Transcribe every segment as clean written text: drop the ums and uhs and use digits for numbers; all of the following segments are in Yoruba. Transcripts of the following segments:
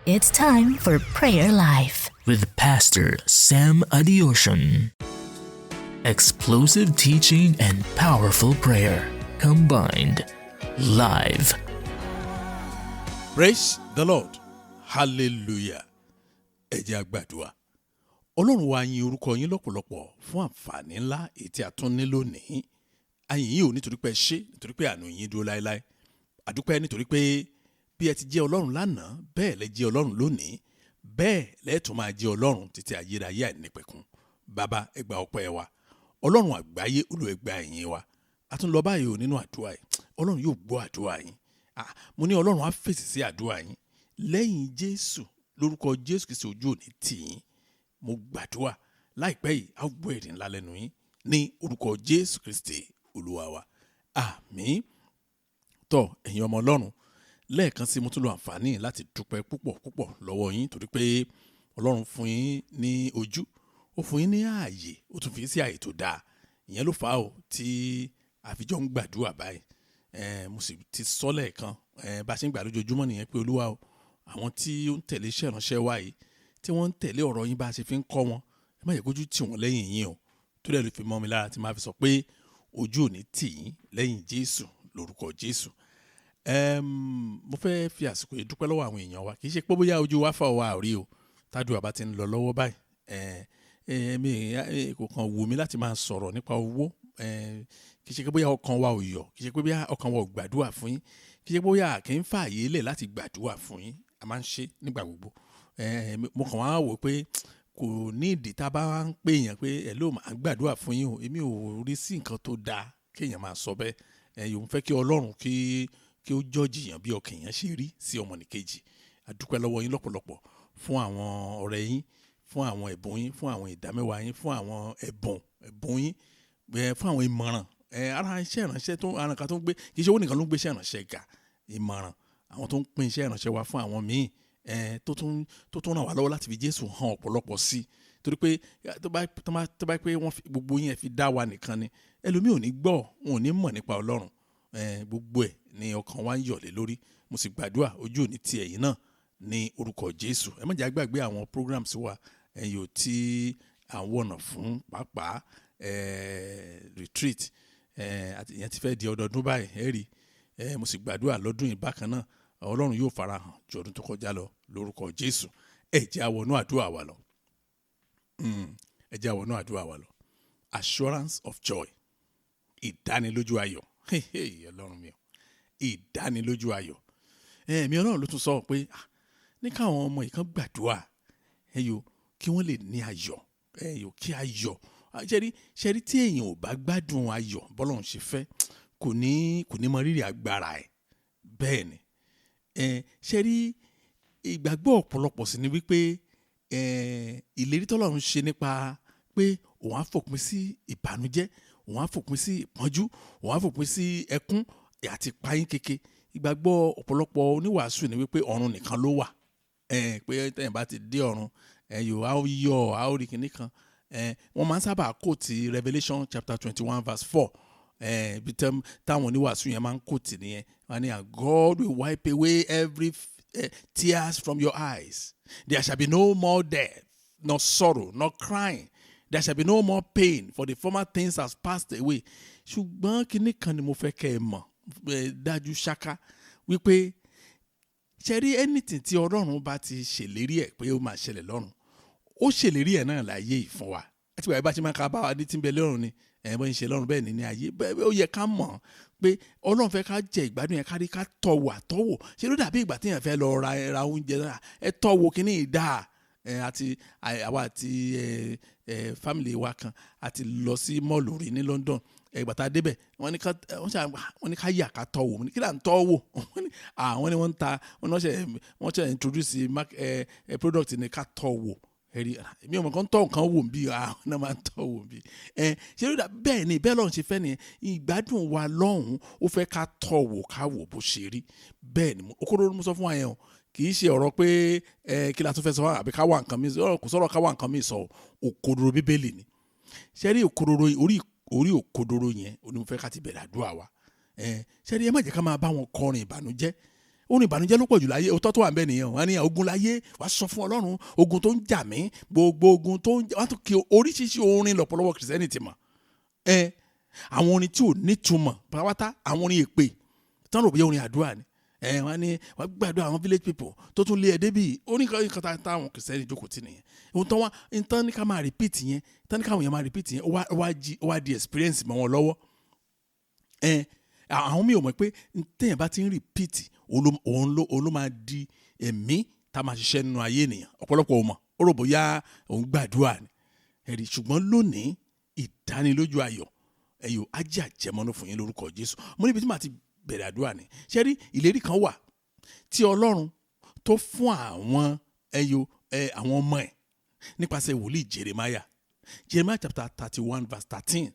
It's time for Prayer Life with Pastor Sam Adeosun. Explosive teaching and powerful prayer combined. Live. Praise the Lord. Hallelujah. Ẹ jẹ́ a gbàdúrà. Ọlọ́run wa yìn orúkọ yín lọ́pọ̀lọpọ̀ fún àǹfààní ńlá èyí tí a tún ní lónìí. A yìn yín ò nítorí pé ẹ ṣé, nítorí pé àánú yín dúró láéláé. A dúpẹ́ nítorí pé bí ẹ ti jẹ́ Ọlọ́run lánàá, bẹ́ẹ̀ lẹ jẹ́ Ọlọ́run lónìí, bẹ́ẹ̀ lẹ tún máa jẹ́ Ọlọ́run títí ayérayé àìnípẹ̀kun. Bàbá, ẹ gba ọpẹ́ wa. Ọlọ́run àgbáyé, Olúwa ẹ gba ìyìn wa. A tún lọ báyìí o nínú àdúrà yìí. Ọlọ́run yóò gbọ́ àdúrà yín. Mo ní Ọlọ́run á fèsì sí àdúrà yín. Lẹ́yìn Jésù, lórúkọ Jésù Kristi ojú òní tì yín. Mo gbàdúrà láìpẹ́ yìí á gbọ́ èdè ńlá lẹ́nu yín ní orúkọ Jésù Kristi Olúwa wa. Àmín. Tọ́ ẹ̀yin ọmọ Ọlọ́run, lẹ́ẹ̀kan sí mo tún lo àǹfààní láti dúpẹ́ púpọ̀ lọ́wọ́ yín torí pé Ọlọ́run fún yín ní ojú, ó fún yín ní ààyè, ó tún fi yín sí ààyè tó dáa. Ìyẹn ló fà á o tí àfijọ́ ń gbàdúrà báyìí. Mo sì ti sọ lẹ́ẹ̀kan bá a ṣe ń gbà lójoojúmọ́ nìyẹn pé Olúwa o, àwọn tí ó ń tẹ̀lé iṣẹ́ ìránṣẹ́ wa yìí, tí wọ́n ń tẹ̀lé ọ̀rọ̀ yín bá a ṣe fi ń kọ́ wọn, ẹ má yẹ kójú tì wọ́n lẹ́yìn yín o. Tó dẹ̀ ló fi mọ́ mi lára tí máa fi sọ pé ojú ò ní tì yín lẹ́yìn Jésù lórúkọ Jésù. Mo fẹ́ fi àsìkò yìí dúpẹ́ lọ́wọ́ àwọn èèyàn wa. Kì í ṣe pé bóyá ojú wa fà wá rí o, tádùá bá ti ń lọ lọ́wọ́ báyìí. Kò kàn wù mí láti máa sọ̀rọ̀ nípa owó. Kì í ṣe pé bóyá ọkàn wa ò yọ̀, kì í ṣe pé bóyá ọkàn wa ò gbàdúrà fún yín, kì í ṣe pé bóyá kì í fààyè lẹ̀ láti gbàdúrà fún yín. A máa ń ṣe nígbà gbogbo. Mo kàn wá wò pé kò ní ìdí tá a bá ń pè èèyàn pé ẹ ló máa gbàdúrà fún yín o. Èmi ò rí sí nǹkan tó dáa kéèyàn máa sọ bẹ́ẹ̀. Yòó ń fẹ́ kí Ọlọ́run kí ó jọ́ọ̀jì yàn bí ọkàn yẹn ṣe rí sí ọmọnìkejì. A dúpẹ́ lọ́wọ́ yín lọ́pọ̀lọpọ̀ fún àwọn ọ̀rẹ́ yín, fún àwọn ẹ̀bùn yín, fún àwọn ìdámẹ́wàá yín, fún àwọn ẹ̀bùn yín, fún àwọn ìmọ̀ràn. Ara iṣẹ́ ìránṣẹ́ tó ara kan tó ń gbé, kì í ṣe owó nìkan ló ń gbé iṣẹ́ ìránṣẹ́ ga. Ìmọ̀ràn àwọn tó ń pín iṣẹ́ ìránṣẹ́ wa fún àwọn míì, tó tún ràn wá lọ́wọ́ láti fi Jésù hàn ọ̀pọ̀lọpọ̀ sí i. Torí pé tó bá pé wọ́n gbogbo yín ẹ fi dá wa nìkan ni, ẹlòmíì ò ní gbọ́, wọn ò ní mọ̀ nípa Ọlọ́run. Gbogbo ẹ̀ ni ọkàn wa ń yọ̀ lé lórí. Mo sì gbàdúrà ojú òní ti ẹ̀yin náà ní orúkọ Jésù. Ẹ má jẹ́ àgbàgbé àwọn programs wa yóò tí à ń wọ̀nà fún pàápàá retreat. Ìyẹn ti fẹ́ di ọdọọdún báyìí, ẹ rí. Mo sì gbàdúrà lọ́dún yìí bákan náà Ọlọ́run yóò farahàn ju ọdún tó kọjá lọ lórúkọ Jésù. Ẹ jẹ́ a wọnú àdúrà wa lọ. Ẹ jẹ́ a wọnú àdúrà wa lọ. Assurance of joy. Ìdánilójú ayọ̀. Ọlọ́run mi o. Ìdánilójú ayọ̀. Mi Ọlọ́run ló tún sọ pé ní káwọn ọmọ yìí kan gbàdúrà kí wọ́n lè ní ayọ̀. Kí ayọ̀. Ṣẹ́rí tí èèyàn ò bá gbádùn ayọ̀ bọ́lọ́run ṣe fẹ́, kò ní mọ rírì agbára ẹ̀. Bẹ́ẹ̀ ni. Ṣẹ́rí ìgbàgbọ́ ọ̀pọ̀lọpọ̀ sí ni wípé ìlérí tọ́lọ́run ṣe nípa pé òun á fòpin sí ìbànújẹ́, òun á fòpin sí ìpọ́njú, òun á fòpin sí ẹkún àti páyín keke. Ìgbàgbọ́ ọ̀pọ̀lọpọ̀ oníwàásù ni wípé ọ̀run nìkan ló wà. Pé tẹ̀yìn bá ti dé ọ̀run, a ó yọ̀, a ó rí kinní kan. Wọ́n máa ń sábà quote Revelation chapter 21 verse 4. Bí táwọn oníwàásù yẹn máa ń quote nìyẹn. Wọ́n ní and God will wipe away every tears from your eyes. There shall be no more death, nor sorrow, nor crying. There shall be no more pain, for the former things has passed away. Ṣùgbọ́n kinní kan ni mo fẹ́ kẹ́ ẹ mọ̀ dájú ṣáká wípé ṣe rí anything tí Ọlọ́run bá ti ṣèlérí ẹ̀ pé ó máa ṣẹlẹ̀ lọ́run, ó ṣèlérí ẹ̀ náà láyé yìí fún wa. Àti wàá bá ṣe máa ka bá wa ní tí ń bẹ lọ́run ni bó ń ṣe lọ́run bẹ́ẹ̀ ni ní ayé. Ó yẹ ká mọ̀ pé Ọlọ́run fẹ́ ká jẹ ìgbádùn yẹn kárí ká tọ̀wò àtọ̀wò. Ṣé ló dàbí ìgbà téèyàn fẹ́ lọ ra oúnjẹ náà, ẹ tọ̀wò kíní ìdá. Àti àwa àti family wa kan àti lọ sí mọ́ọ̀lù rí ní London. Ìgbà tá a débẹ̀ wọ́n ní ká yà ká tọ̀wò. Mo ní kí là ń tọ̀wò. Wọ́n ní wọ́n ṣe introduce product ní ká tọ̀wò. Èmi ọmọ kan tọ̀ nǹkan wò bí náà máa ń tọ̀ wò bí. Ṣé ló dà bẹ́ẹ̀ ni bẹ́ẹ̀ lọ́run ṣe fẹ́ nìyẹn. Ìgbádùn wa lọ́hùn ó fẹ́ ká tọ̀ wò ká wò bó ṣe rí. Bẹ́ẹ̀ ni okòrò mo sọ fún wa yẹn o. Kì í ṣe ọ̀rọ̀ pé kí la tún fẹ́ sọ àbí ká wá nǹkan mi sọ, kò sọ̀rọ̀ ká wá nǹkan mi sọ. Òkodoro Bíbélì ni. Ṣé rí òkodoro orí òkodoro yẹn ó ní mo fẹ́ ká ti bẹ̀rẹ̀ àdúrà wa. Ṣé rí ẹ má jẹ́ ká máa bá wọn kọrin ìbànújẹ́. ó ní ìbànújẹ́ ló pọ̀ jù láyé òótọ́ tó wà ń bẹ nìyẹn wọ́n ní ogun láyé wàá sọ fún Ọlọ́run ogun tó ń jà mí gbogbo ogun tó ń jà wọ́n tún kí oríṣiríṣi orin lọ́pọ̀lọpọ̀ kìrìsìtẹ́nì ti mọ̀ àwọn orin tí ò nítumọ̀ pàápàá àwọn orin èpè tán rò bí orin àdúrà ni wọ́n ní wọ́n gbàdúrà àwọn village people tó tún lé ẹ débì oníkan táwọn kìrìsìtẹ́nì jókòó tì nìyẹn ohun tán wá tán ní ká máa repeat yẹn tán ní káwọn yẹn máa repeat yẹn ó wá di experience mọ́ wọn lọ́wọ́ àwọn mi ò mọ̀ pé téèyàn bá ti ń repeat òun ló máa di ẹ̀mí tá a máa ṣiṣẹ́ nínú ayé ènìyàn ọ̀pọ̀lọpọ̀ ò mọ̀ ó rò bóyá òun gbàdúrà ni ẹ̀rí ṣùgbọ́n lónìí ìdánilójú ayọ̀ ẹ̀yọ̀ ajé àjẹmọ́nú fún yín lórúkọ Jésù mo níbi tí màá ti bẹ̀rẹ̀ àdúrà ni ṣé rí ìlérí kan wà tí Ọlọ́run tó fún àwọn àwọn ọmọ ẹ̀ nípasẹ̀ wòlíì Jeremiah chapter 31 verse 13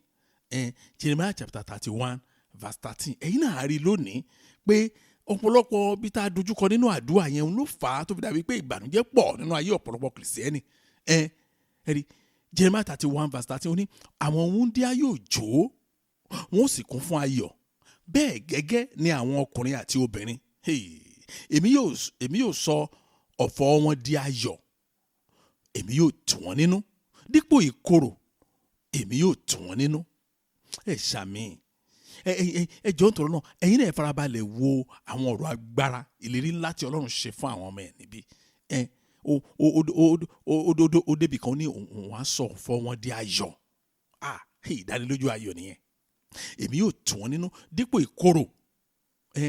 Jeremiah chapter 31 verse 13 ẹ̀yin náà rí lónìí pé ọ̀pọ̀lọpọ̀ bí tá a dojúkọ nínú àdúrà yẹn ló fà á tó fi dàbí pé ìbànújẹ́ pọ̀ nínú ayé ọ̀pọ̀lọpọ̀ kìrìsìtẹ́nì ẹ̀rí Jeremiah 31 verse 13 ó ní àwọn wúńdíá yóò jó wọn ó sì kún fún ayọ̀ bẹ́ẹ̀ gẹ́gẹ́ ni àwọn ọkùnrin àti obìnrin èmi yóò sọ ọ̀fọ̀ wọn di ayọ̀ èmi yóò tù wọ́n nínú dípò ìkorò èmi yóò tù wọ́n nínú ṣàmì ẹ jọ̀ọ́ nítorí náà ẹ̀yin náà farabalẹ̀ wo àwọn ọ̀rọ̀ agbára ìlérí ńlá tí Ọlọ́run ṣe fún àwọn ọmọ ẹ̀ níbí ó débì kan ní òun á sọ ọ̀fọ̀ wọn di ayọ̀ ìdánilójú ayọ̀ nìyẹn èmi yóò tù wọ́n nínú dípò ìkorò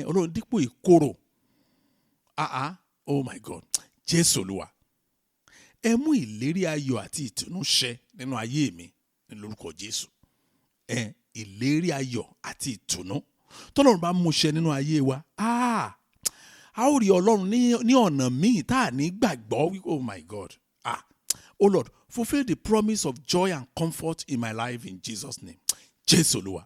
Ọlọ́run dípò ìkorò oh my God Jésù Olúwa ẹ mú ìlérí ayọ̀ àti ìtùnú ṣẹ nínú ayé mi lórúkọ Jésù ìlérí ayọ̀ àti ìtùnú tọ́lọ́run bá mú ṣẹ nínú ayé wa a ó rí Ọlọ́run ní ọ̀nà míì tá à ní gbàgbọ́ oh my God oh Lord fulfil the promise of joy and comfort in my life in Jesus name Jésù Olúwa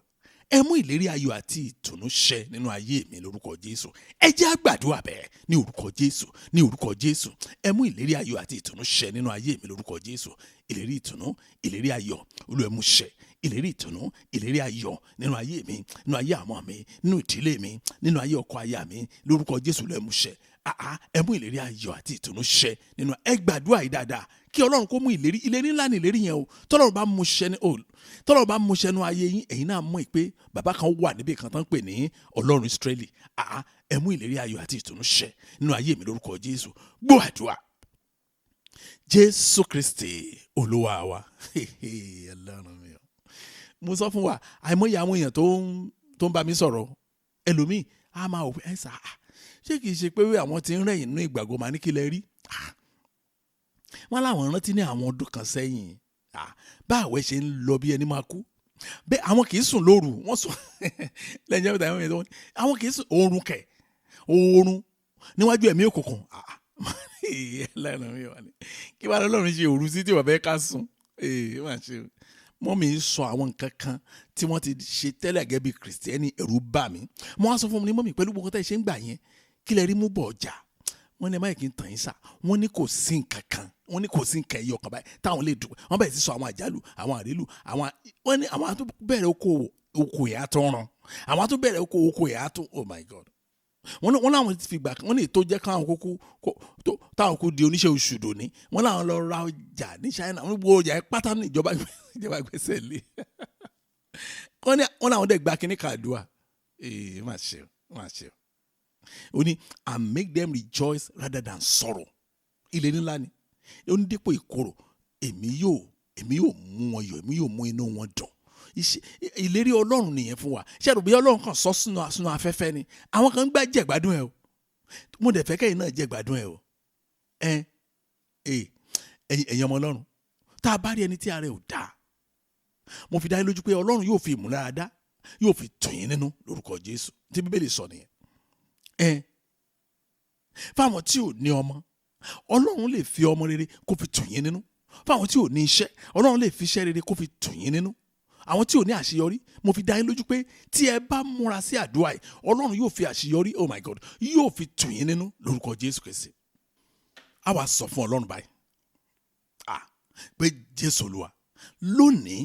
ẹ mú ìlérí ayọ̀ àti ìtùnú ṣẹ nínú ayé mi lórúkọ Jésù ẹ jẹ́ á gbàdúrà bẹ́ẹ̀ ní orúkọ Jésù ní orúkọ Jésù ẹ mú ìlérí ayọ̀ àti ìtùnú ṣẹ nínú ayé mi lórúkọ Jésù ìlérí ìtùnú ìlérí ayọ̀ Olúwa ẹ mú ṣẹ ìlérí ìtùnú ìlérí ayọ̀ nínú ayé mi nínú ayé àmọ́ mi nínú ìdílé mi nínú ayé ọkọ aya mi lórúkọ Jésù Olúwa ẹ mú ṣẹ ẹ mú ìlérí ayọ̀ àti ìtùnú ṣẹ nínú ẹ gbàdúrà yìí dáadáa kí Ọlọ́run kó mú ìlérí ńlá ní ìlérí yẹn o tọ́lọ́run bá mú ṣẹ nínú ayé yín ẹ̀yin náà mọ̀ pé bàbá kan wà níbi kan tán pè ní Ọlọ́run Ísírẹ́lì ẹ mú ìlérí ayọ̀ àti ìtùnú ṣẹ nínú ayé mi lórúkọ Jésù gbọ́ àdúrà Jésù Kristi Olúwa wa Ọlọ́run mi mo sọ fún wa àìmọye àwọn èèyàn tó ń bá mi sọ̀rọ̀ ẹlòmíì á máa wò pé ṣé kìí ṣe pé àwọn tí ń rẹ̀yìn nínú ìgbàgbọ́ máa ní kí lẹ rí wọ́n láwọn rántí ní àwọn ọdún kan sẹ́yìn bá àwẹ̀ ṣe ń lọ bí ẹni máa kú bẹ́ẹ̀ àwọn kìí sùn lóru wọ́n sùn lẹ́yìn ẹ̀mí tàbí ẹ̀mí àwọn kìí sùn oorun níwájú ẹ̀mí òkùnkùn lẹ́nu mi wà ní kí wàá lọ́run ṣe òru sí tí wọ́n fẹ́ ká sùn máa ṣe mọ́mí sọ àwọn nǹkan kan tí wọ́n ti ṣe tẹ́lẹ̀ gẹ́gẹ́ bí kìrìsìtẹ́nì ẹ̀rù bà mí mo wá sọ fún mi ní mọ́mí pẹ̀lú gbogbo tẹ́ ṣe ń gbà yẹn kí lẹ rí mú bọ̀ ọjà wọ́n ní máyì kí n tàn yín sà wọ́n ní kò sí nǹkan kan wọ́n ní kò sí nǹkan ẹyọ kan báyìí táwọn lè dùn wọ́n bẹ̀rẹ̀ sí sọ àwọn àjálù àwọn àrélù wọ́n ní àwọn tó bẹ̀rẹ̀ oko ìyá tó ràn àwọn tó bẹ̀rẹ̀ oko ìyá tó oh my God wọ́n láwọn ti fi gbà wọ́n ní ètò jẹ́ káwọn táwọn kó di oníṣẹ́ oṣù dòní wọ́n láwọn lọ ra ọjà ní China wọ́n gbọ́ ọjà pátá ní ìjọba gbèsè lé wọ́n láwọn dẹ̀ gba kíní kàdúà má ṣe ó ní and make them rejoice rather than sorrow ilé ńlá ni ó ní dípò ìkorò èmi yóò mú wọn yọ̀ èmi yóò mú inú wọn dùn ìlérí Ọlọ́run nìyẹn fún wa ṣé àdùbí Ọlọ́run kan sọ sínú afẹ́fẹ́ ni àwọn kan ń gbà jẹ̀gbádùn ẹ̀ o mo dẹ̀ fẹ́ kẹ́yìn náà jẹ̀gbádùn ẹ̀ o ẹ̀yin ọmọ Ọlọ́run tá a bá rí ẹni tí ara ẹ̀ ò dáa mo fi dá yín lójú pé Ọlọ́run yóò fi ìmúláradá yóò fi tù yín nínú lórúkọ Jésù tí Bíbélì sọ nìyẹn fáwọn tí ò ní ọmọ Ọlọ́run lè fi ọmọ rere kó fi tù yín nínú fáwọn tí ò ní iṣẹ́ Ọlọ́run lè fi iṣẹ́ rere kó fi tù yín nínú àwọn tí ò ní àṣeyọrí mo fi dá yín lójú pé tí ẹ bá múra sí àdúrà yìí Ọlọ́run yóò fi àṣeyọrí oh my God yóò fi tù yín nínú lórúkọ Jésù Kristi a wá sọ fún Ọlọ́run báyìí pé Jésù Olúwa lónìí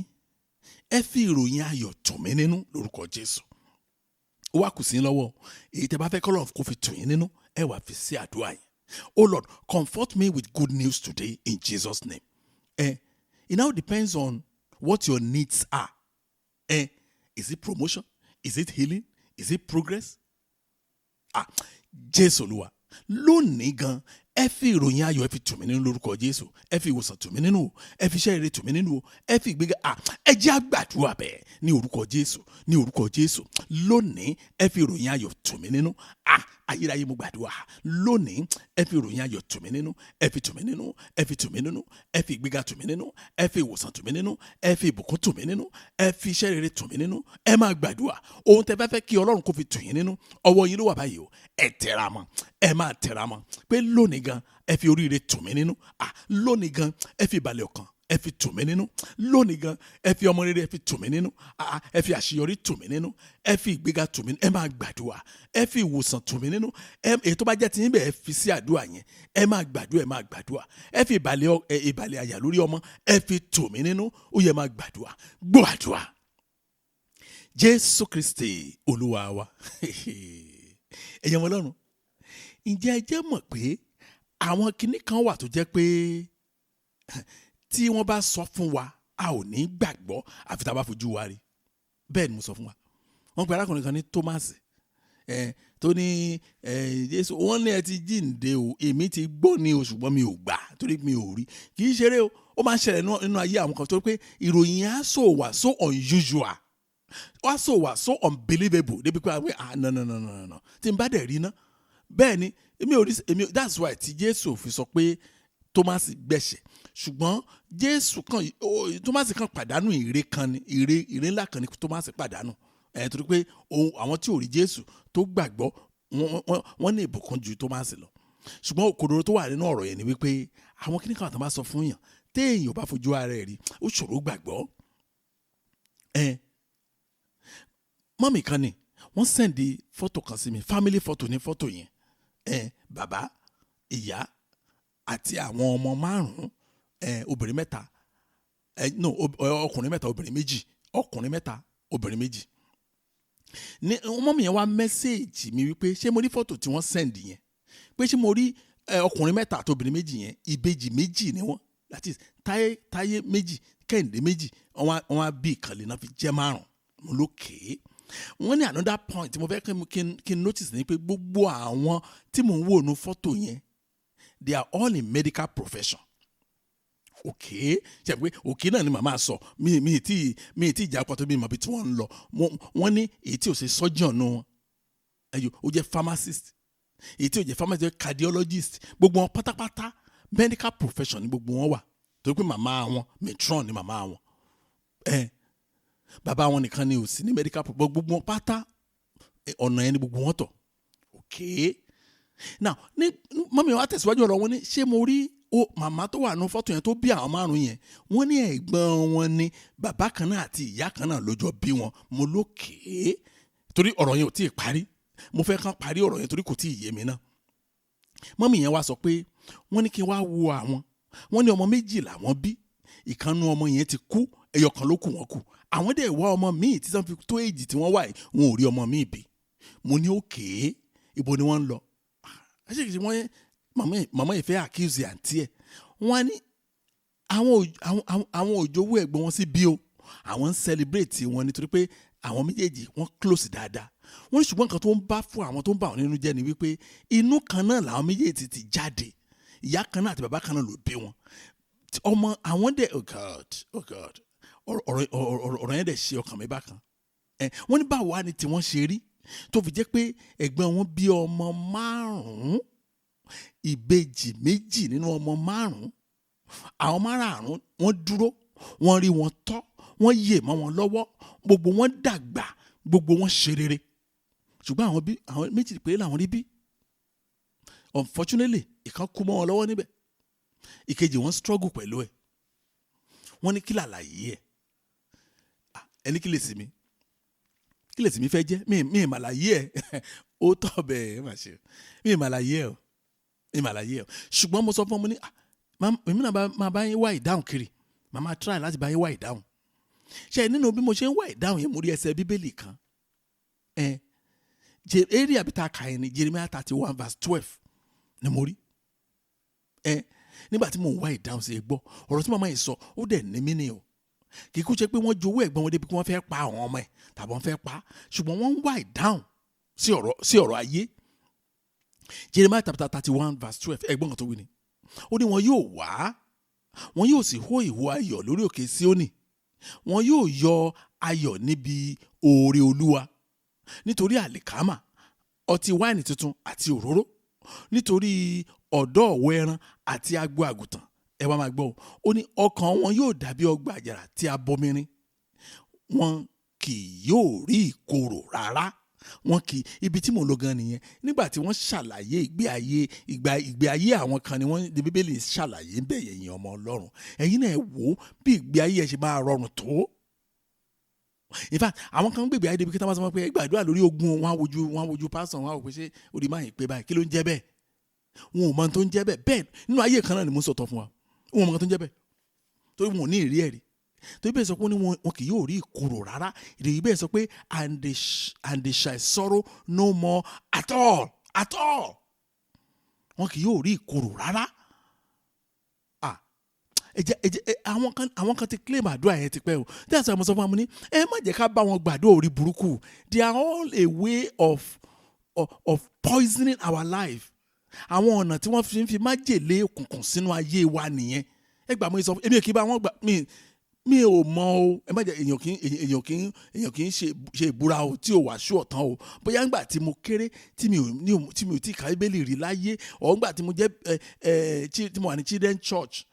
ẹ fi ìròyìn ayọ̀ tù mí nínú lórúkọ Jésù ó wá kù sí lọ́wọ́ èyí tẹ́ bá fẹ́ kọ́lọ́ kó fi tù yín nínú ẹ wá fi sí àdúrà yẹn. Oh Lord, comfort me with good news today in Jesus' name. It now depends on what your needs are. Is it promotion? Is it healing? Is it progress? Jésù Olúwa, lónìí gan, ẹ fi ìròyìn ayọ̀ ẹ fi tù mí nínú lórúkọ Jésù, ẹ fi ìwòsàn tù mí nínú, ẹ fi iṣẹ́ rere tù mí nínú, ẹ fi ìgbéga, ẹ jẹ́ á gbàdúrà bẹ́ẹ̀ ní orúkọ Jésù, ní orúkọ Jésù. Lónìí ẹ fi ìròyìn ayọ̀ tù mí nínú. Ayérayé mo gbàdúrà, lónìí ẹ fi ìròyìn ayọ̀ tù mí nínú, ẹ fi tù mí nínú, ẹ fi tù mí nínú, ẹ fi ìgbéga tù mí nínú, ẹ fi ìwòsàn tù mí nínú, ẹ fi ìbùkún tù mí nínú, ẹ fi iṣẹ́ rere tù mí nínú. Ẹ máa gbàdúrà ohun tẹ́ fẹ́ kí Ọlọ́run kó fi tù yín nínú, ọwọ́ yín ló wà báyìí o. Ẹ tẹra mọ́, ẹ máa tẹra mọ́ pé lónìí gan ẹ fi oríire tù mí nínú. Lónìí gan ẹ fi ìbàlẹ̀ ọkàn ẹ fi tù mí nínú. Lónìí gan ẹ fi ọmọ rere ẹ fi tù mí nínú. Ẹ fi àṣeyọrí tù mí nínú. Ẹ fi ìgbéga tù mí nínú. Ẹ máa gbàdúrà. Ẹ fi ìwòsàn tù mí nínú. Èyí tó bá jẹ́ ti yín bẹ́ẹ̀ ẹ fi sí àdúrà yẹn. Ẹ máa gbàdúrà, ẹ máa gbàdúrà. Ẹ fi ìbàlẹ̀ àyà lórí ọmọ ẹ fi tù mí nínú. Ó yẹ máa gbàdúrà. Gbọ́ àdúrà. Jésù Kristi Olúwa wa. Ẹ̀yin ọmọ Ọlọ́run, ǹjẹ́ ẹ jẹ́ mọ̀ pé àwọn kinní kan wà tó jẹ́ pé tí wọ́n bá sọ fún wa a ò ní gbàgbọ́ àfi tá a bá fojú wa rí. Bẹ́ẹ̀ ni mo sọ fún wa. Wọ́n pe arákùnrin kan ní Thomas tó ní Jésù, wọ́n ní ẹ ti jíǹde o, èmi ti gbọ́ ni o ṣùgbọ́n mi ò gbà torí mi ò rí. Kì í ṣeré o, ó máa ń ṣẹlẹ̀ nínú ayé àwọn kan tó pé ìròyìn á wà so unusual, wá wà so unbelievable débi pé no tí n bá dẹ̀ rí ná. Bẹ́ẹ̀ ni that's why tí Jésù fi sọ pé Thomas gbẹ̀ṣẹ̀, ṣùgbọ́n Thomas kan pàdánù ire kan ni, ire ńlá kan ni Thomas pàdánù. Torí pé àwọn tí ò rí Jésù tó gbàgbọ́ wọ́n ní ìbùkún ju Thomas lọ. Ṣùgbọ́n òkodoro tó wà nínú ọ̀rọ̀ yẹn ni wípé àwọn kíní kan tó bá sọ fún yàn téèyàn bá fojú ara rẹ̀ rí ó ṣòro gbàgbọ́. Mọ́mì kan ni wọ́n sẹ́ndì fọ́tò kan sí mi, family photo ní fọ́tò yẹn. Bàbá, ìyá àti àwọn ọmọ 5, obìnrin 3, ọkùnrin 3, obìnrin 2, ọkùnrin 3, obìnrin 2. Ní mọ́mì yẹn wá mẹ́sẹ̀ẹ̀jì mi wípé ṣé mo rí fọ́tò tí wọ́n sẹ́ndì yẹn, pé ṣé mo rí ọkùnrin 3 àti obìnrin 2 yẹn, ìbejì 2 ni wọ́n, that is táyé 2, kẹ́hìndé 2, wọ́n á bí ìkànnì náà fi jẹ́ 5. Mo lókè. Wọ́n ní another point tí mo fẹ́ kí n notice ni pé gbogbo àwọn tí mò ń wò ní fọ́tò yẹn they are all in medical profession. Ṣe pé náà ni màmá sọ mi tí ìjà pàtó bí màbí tí wọ́n ń lọ. Wọ́n ní èyí tí ò ṣe surgeon nù wọn, ó jẹ́ pharmacist, èyí tí ò jẹ́ pharmacist jẹ́ cardiologist. Gbogbo wọn pátápátá medical profession ni gbogbo wọn wà torí pé màmá wọn matron ni màmá wọn. Bàbá wọn nìkan ni ò sí ní medical profession, gbogbo wọn pátá ọ̀nà yẹn ni gbogbo wọn tọ̀. Now ní mọ́mí wa tẹ̀síwájú ọ̀rọ̀ wọn ní ṣé mo rí màmá tó wà ní fọ́tò yẹn tó bí àwọn 5 yẹn, wọ́n ní ẹ̀gbọ́n wọn ní bàbá kan náà àti ìyá kan náà lọ́jọ́ bí wọn. Mo lókè torí ọ̀rọ̀ yẹn ò tí ì parí, mo fẹ́ kàn parí ọ̀rọ̀ yẹn torí kò tí ì yé mi náà. Mọ́mí yẹn wá sọ pé wọ́n ní kí n wá wo àwọn, wọ́n ní ọmọ 2 làwọn bí, ìkànnù ọmọ yẹn ti kú, ẹyọ kan ló kù wọ́n kù. Àwọn dẹ̀ wá ọmọ míì tí wọ́n fi tó èjì tí wọ́n wà yìí, wọn ò rí ọmọ míì bí. Mo ní ibo ni wọ́n ń lọ. Àṣekìsí wọ́n màmá yìí fẹ́ accuse àǹtí ẹ̀. Wọ́n ní àwọn òjòwú ẹ̀gbọ́n wọn sí bí o, àwọn ń celebrate wọn nítorí pé àwọn méjèèjì wọ́n close dáadáa. Wọ́n ní ṣùgbọ́n nǹkan tó ń bá fún àwọn tó ń bá wọn nínú jẹ́ ni wípé inú kan náà làwọn méjèèjì ti jáde, ìyá kan náà àti bàbá kan náà ló bí wọn. Ọmọ àwọn dẹ̀ oh God ọ̀rọ̀ yẹn dẹ̀ ṣe ọkàn mi bákan. Wọ́n ní báwo wá ni tí wọ́n ṣe rí tó fi jẹ́ pé ẹ̀gbọ́n wọn bí ọmọ 5, ìbejì 2 nínú ọmọ 5. Àwọn 5 wọ́n dúró, wọ́n rí wọn tọ́, wọ́n yè mọ́ wọn lọ́wọ́, gbogbo wọn dàgbà, gbogbo wọn ṣe rere. Ṣùgbọ́n àwọn 2 péré làwọn rí bí. Unfortunately ìkan kú mọ́ wọn lọ́wọ́ níbẹ̀, ìkejì wọn struggle pẹ̀lú ẹ̀. Wọ́n ní kí làlàyé ẹ̀, ẹni kí lè sí mi fẹ́ jẹ́ mi ìmàlàyé ẹ̀ ó tọ̀ bẹ́ẹ̀ má ṣe mi ìmàlàyé ẹ̀ ṣùgbọ́n mo sọ fún ọmọ ní èmi náà máa bá yín wá ìdáhùn kiri, màá máa try láti bá yín wá ìdáhùn. Ṣé nínú bí mo ṣe ń wá ìdáhùn yẹn mo rí ẹsẹ̀ bíbélì kan area bí tá a kà yẹn ní Jeremiah 31 verse 12 ni mo rí. Nígbà tí mò ń wá ìdáhùn sí gbọ́ ọ̀rọ̀ tí màmá yìí sọ ó dẹ̀ ní mí ni o. Kì í kú ṣe pé wọ́n jowó ẹ̀gbọ́n wọn débi kí wọ́n fẹ́ pa àwọn ọmọ ẹ̀ tàbí wọ́n fẹ́ pa, ṣùgbọ́n wọ́n ń wá ìdáhùn sí ọ̀rọ̀ ayé. Jeremiah 31 verse 12 ẹ̀gbọ́n kan tó wí ni. Ó ní wọn yóò wá, wọn yóò sì hó ìhó ayọ̀ lórí òkè Síónì, wọn yóò yọ ayọ̀ níbi oore Olúwa, nítorí àlìkámà, ọtí wáìnì tuntun àti òróró, nítorí ọ̀dọ́ ọ̀wọ́ ẹran àti agbo àgùntàn. Ẹ wá máa gbọ́, ó ní ọkàn wọn yóò dàbí ọgbà àjàrà tí a bomirin, wọn kì yóò rí ìkorò rárá. Wọn kì, ibi tí mò ń lọ gan nìyẹn. Nígbà tí wọ́n ṣàlàyé ìgbé ayé àwọn kan ni wọ́n di Bíbélì ṣàlàyé ń bẹ̀ yẹ̀yìn ọmọ Ọlọ́run. Ẹ̀yin náà wò ó bí ìgbé ayé ẹ̀ ṣe máa rọrùn tó. In fact, àwọn kan gbègbè ayé débi kí wọ́n sọ pé gbàdúrà lórí ogun, wọ́n á wojú pásítọ̀, wọ́n á wò pé ṣé orí máa yìn pé báyìí kí ló ń jẹ́ bẹ́ẹ̀. Wọn ò mọ tó ń jẹ́ bẹ́ẹ̀. Bẹ́ẹ̀ nínú ayé kan náà ni mo sọ̀tọ̀ fún wa. Wọn ò mọ tó ń jẹ́ bẹ́ẹ̀. Torí wọn ò ní ìrí ẹ̀rí. Torí bẹ́ẹ̀ sọ pé wọn kì yóò rí ìkorò rárá. Ìdí bẹ́ẹ̀ sọ pé and they shall sorrow no more at all. Wọn kì yóò rí ìkorò rárá. Àwọn kan ti claim àdúrà yẹn ti pẹ́ o. That's why mo sọ fún wa mo ní ẹ má jẹ́ ká bá wọn gbàdúrà orí burúkú. They are all a way of poisoning our life. Àwọn ọ̀nà tí wọ́n fi májèlé òkùnkùn sínú ayé wa nìyẹn. Ẹ gbà mo sọ fún èmi ò kì í bá wọn gbà mi ò mọ o. Ẹ má jẹ́ èèyàn kì í ṣe ìbúra o tí ò wá ṣú ọ̀tán o. Bóyá ńgbà tí mo kéré tí mi ò tí ka Bíbélì rí láyé, ọ̀ ńgbà tí mo jẹ́ tí mo wà ní children church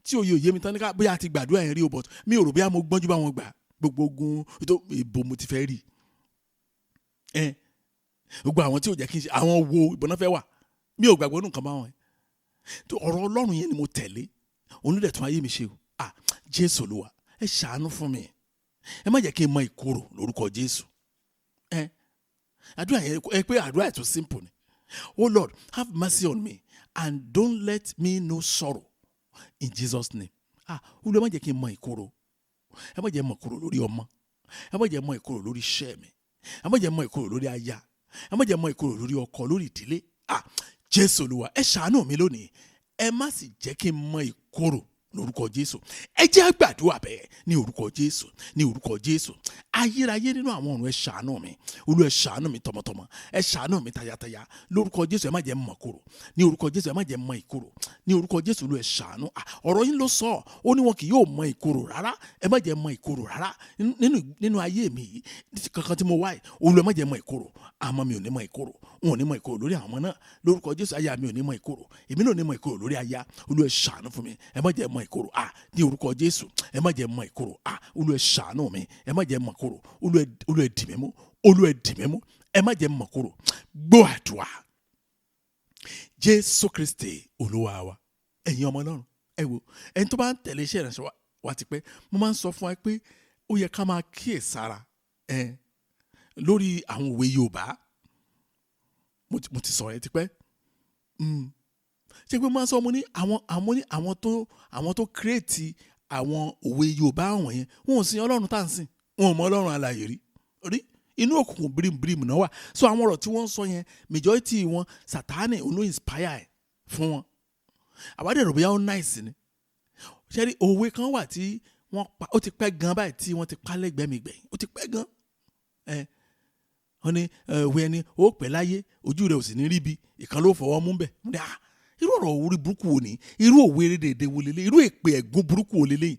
tí òye mi tán ní ká bóyá ti gbàdúrà yẹn rí o, but mi ò rò bóyá mo gbọ́njú bá wọn gbà gbogbo ogun tó ìbò mo ti fẹ́ rí. Gbogbo àwọn tí ò jẹ́ kí n ṣe àwọn wo ìbọn náà fẹ́ wà, mi ò gbàgbọ́ nǹkan bá wọn. Ọ̀rọ̀ Ọlọ́run yẹn ni mo tẹ̀lé, òun ló dẹ̀ tún ayé mi ṣe o. Jésù Olúwa ẹ ṣàánú fún mi, ẹ má jẹ́ kí n mọ ìkorò lórúkọ Jésù. Àdúrà yẹn pé àdúrà yẹn tó simple ni. Oh Lord, have mercy on me and don't let me know sorrow in Jesus' name. Olúwa má jẹ́ kí n mọ ìkorò, ẹ má jẹ́ mọ ìkorò lórí ọmọ, ẹ má jẹ́ mọ ìkorò lórí iṣẹ́ mi, ẹ má jẹ́ mọ ìkorò lórí aya, ẹ má jẹ́ mọ ìkorò lórí ọkọ, lórí ìdílé. Jésù Olúwa ẹ ṣàánú mi lónìí, ẹ má sì jẹ́ kí n mọ ìkorò lórúkọ Jésù. Ẹ jẹ́ àgbàdúrà bẹ́ẹ̀ ní orúkọ Jésù, ní orúkọ Jésù. Ayérayé nínú àwọn ọ̀run ẹ ṣàánú mi, Olúwa ẹ ṣàánú mi tọmọtọmọ, ẹ ṣàánú mi tayátayá lórúkọ Jésù. Ẹ má jẹ́ mọ ìkorò ní orúkọ Jésù, ẹ má jẹ́ mọ ìkorò ní orúkọ Jésù. Olúwa ẹ ṣàánú. Ọ̀rọ̀ yín ló sọ, ó ní wọn kì yóò mọ ìkorò rárá. Ẹ má jẹ́ mọ ìkorò rárá nínú ayé mi yìí kankan tí mo wá yìí. Olúwa ẹ má jẹ́ mọ ìkorò. Àmọ́ mi ò ní mọ ìkorò, wọn ò ní mọ ìkorò lórí àwọn náà lórúkọ Jésù. Aya mi ò ní mọ ìkorò, èmi náà ò ní mọ ìkorò lórí aya. Olúwa ẹ ṣàánú fún mi, ẹ má jẹ́ mọ ìkorò ní orúkọ Jésù. Ẹ má jẹ́ mọ ìkorò. Olúwa ẹ ṣàánú mi, ẹ má jẹ́ mọ ìkorò. Olúwa ẹ dì mí mú, Olúwa ẹ dì mí mú, ẹ má jẹ́ mọ ìkorò. Gbọ́ àdúrà Jésù Kristi Olúwa wa. Ẹ̀yin ọmọ Ọlọ́run ẹ wo, ẹni tó bá ń tẹ̀lé iṣẹ́ ìránṣẹ́ wa ti pẹ́, mo máa ń sọ fún wa pé ó yẹ ká máa kíyèsára lórí àwọn òwe Yorùbá. Mo ti sọ yẹn ti pẹ́. Ṣé pé máa sọ mo ní àwọn tó kírètì àwọn òwe Yorùbá àwọn yẹn, wọn ò sin Ọlọ́run tá à ń sìn, wọn ò mọ Ọlọ́run alààyè rí inú òkùnkùn bírímù náà wà. So àwọn ọ̀rọ̀ tí wọ́n ń sọ yẹn majority wọn Sátánì òun ló inspire ẹ̀ fún wọn. Àbádẹ́ rò bóyá ó nice ni. Ṣé rí òwe kan wà tí wọ́n pa, ó ti pẹ́ gan báyìí tí wọ́n ti pa lẹ́gbẹ̀ẹ́ mi gbẹ̀yìn, ó ti pẹ́ gan. Wọ́n ní òwe ẹni ó pẹ́ láyé ojú rẹ̀ ò sì ní rí bi ìkan ló fọwọ́ mú bẹ̀. Irú ọ̀rọ̀ orí burúkú wo ni, irú òwe rédèdè wo lélẹ̀, irú èpè ẹ̀gún burúkú wo lélẹ̀.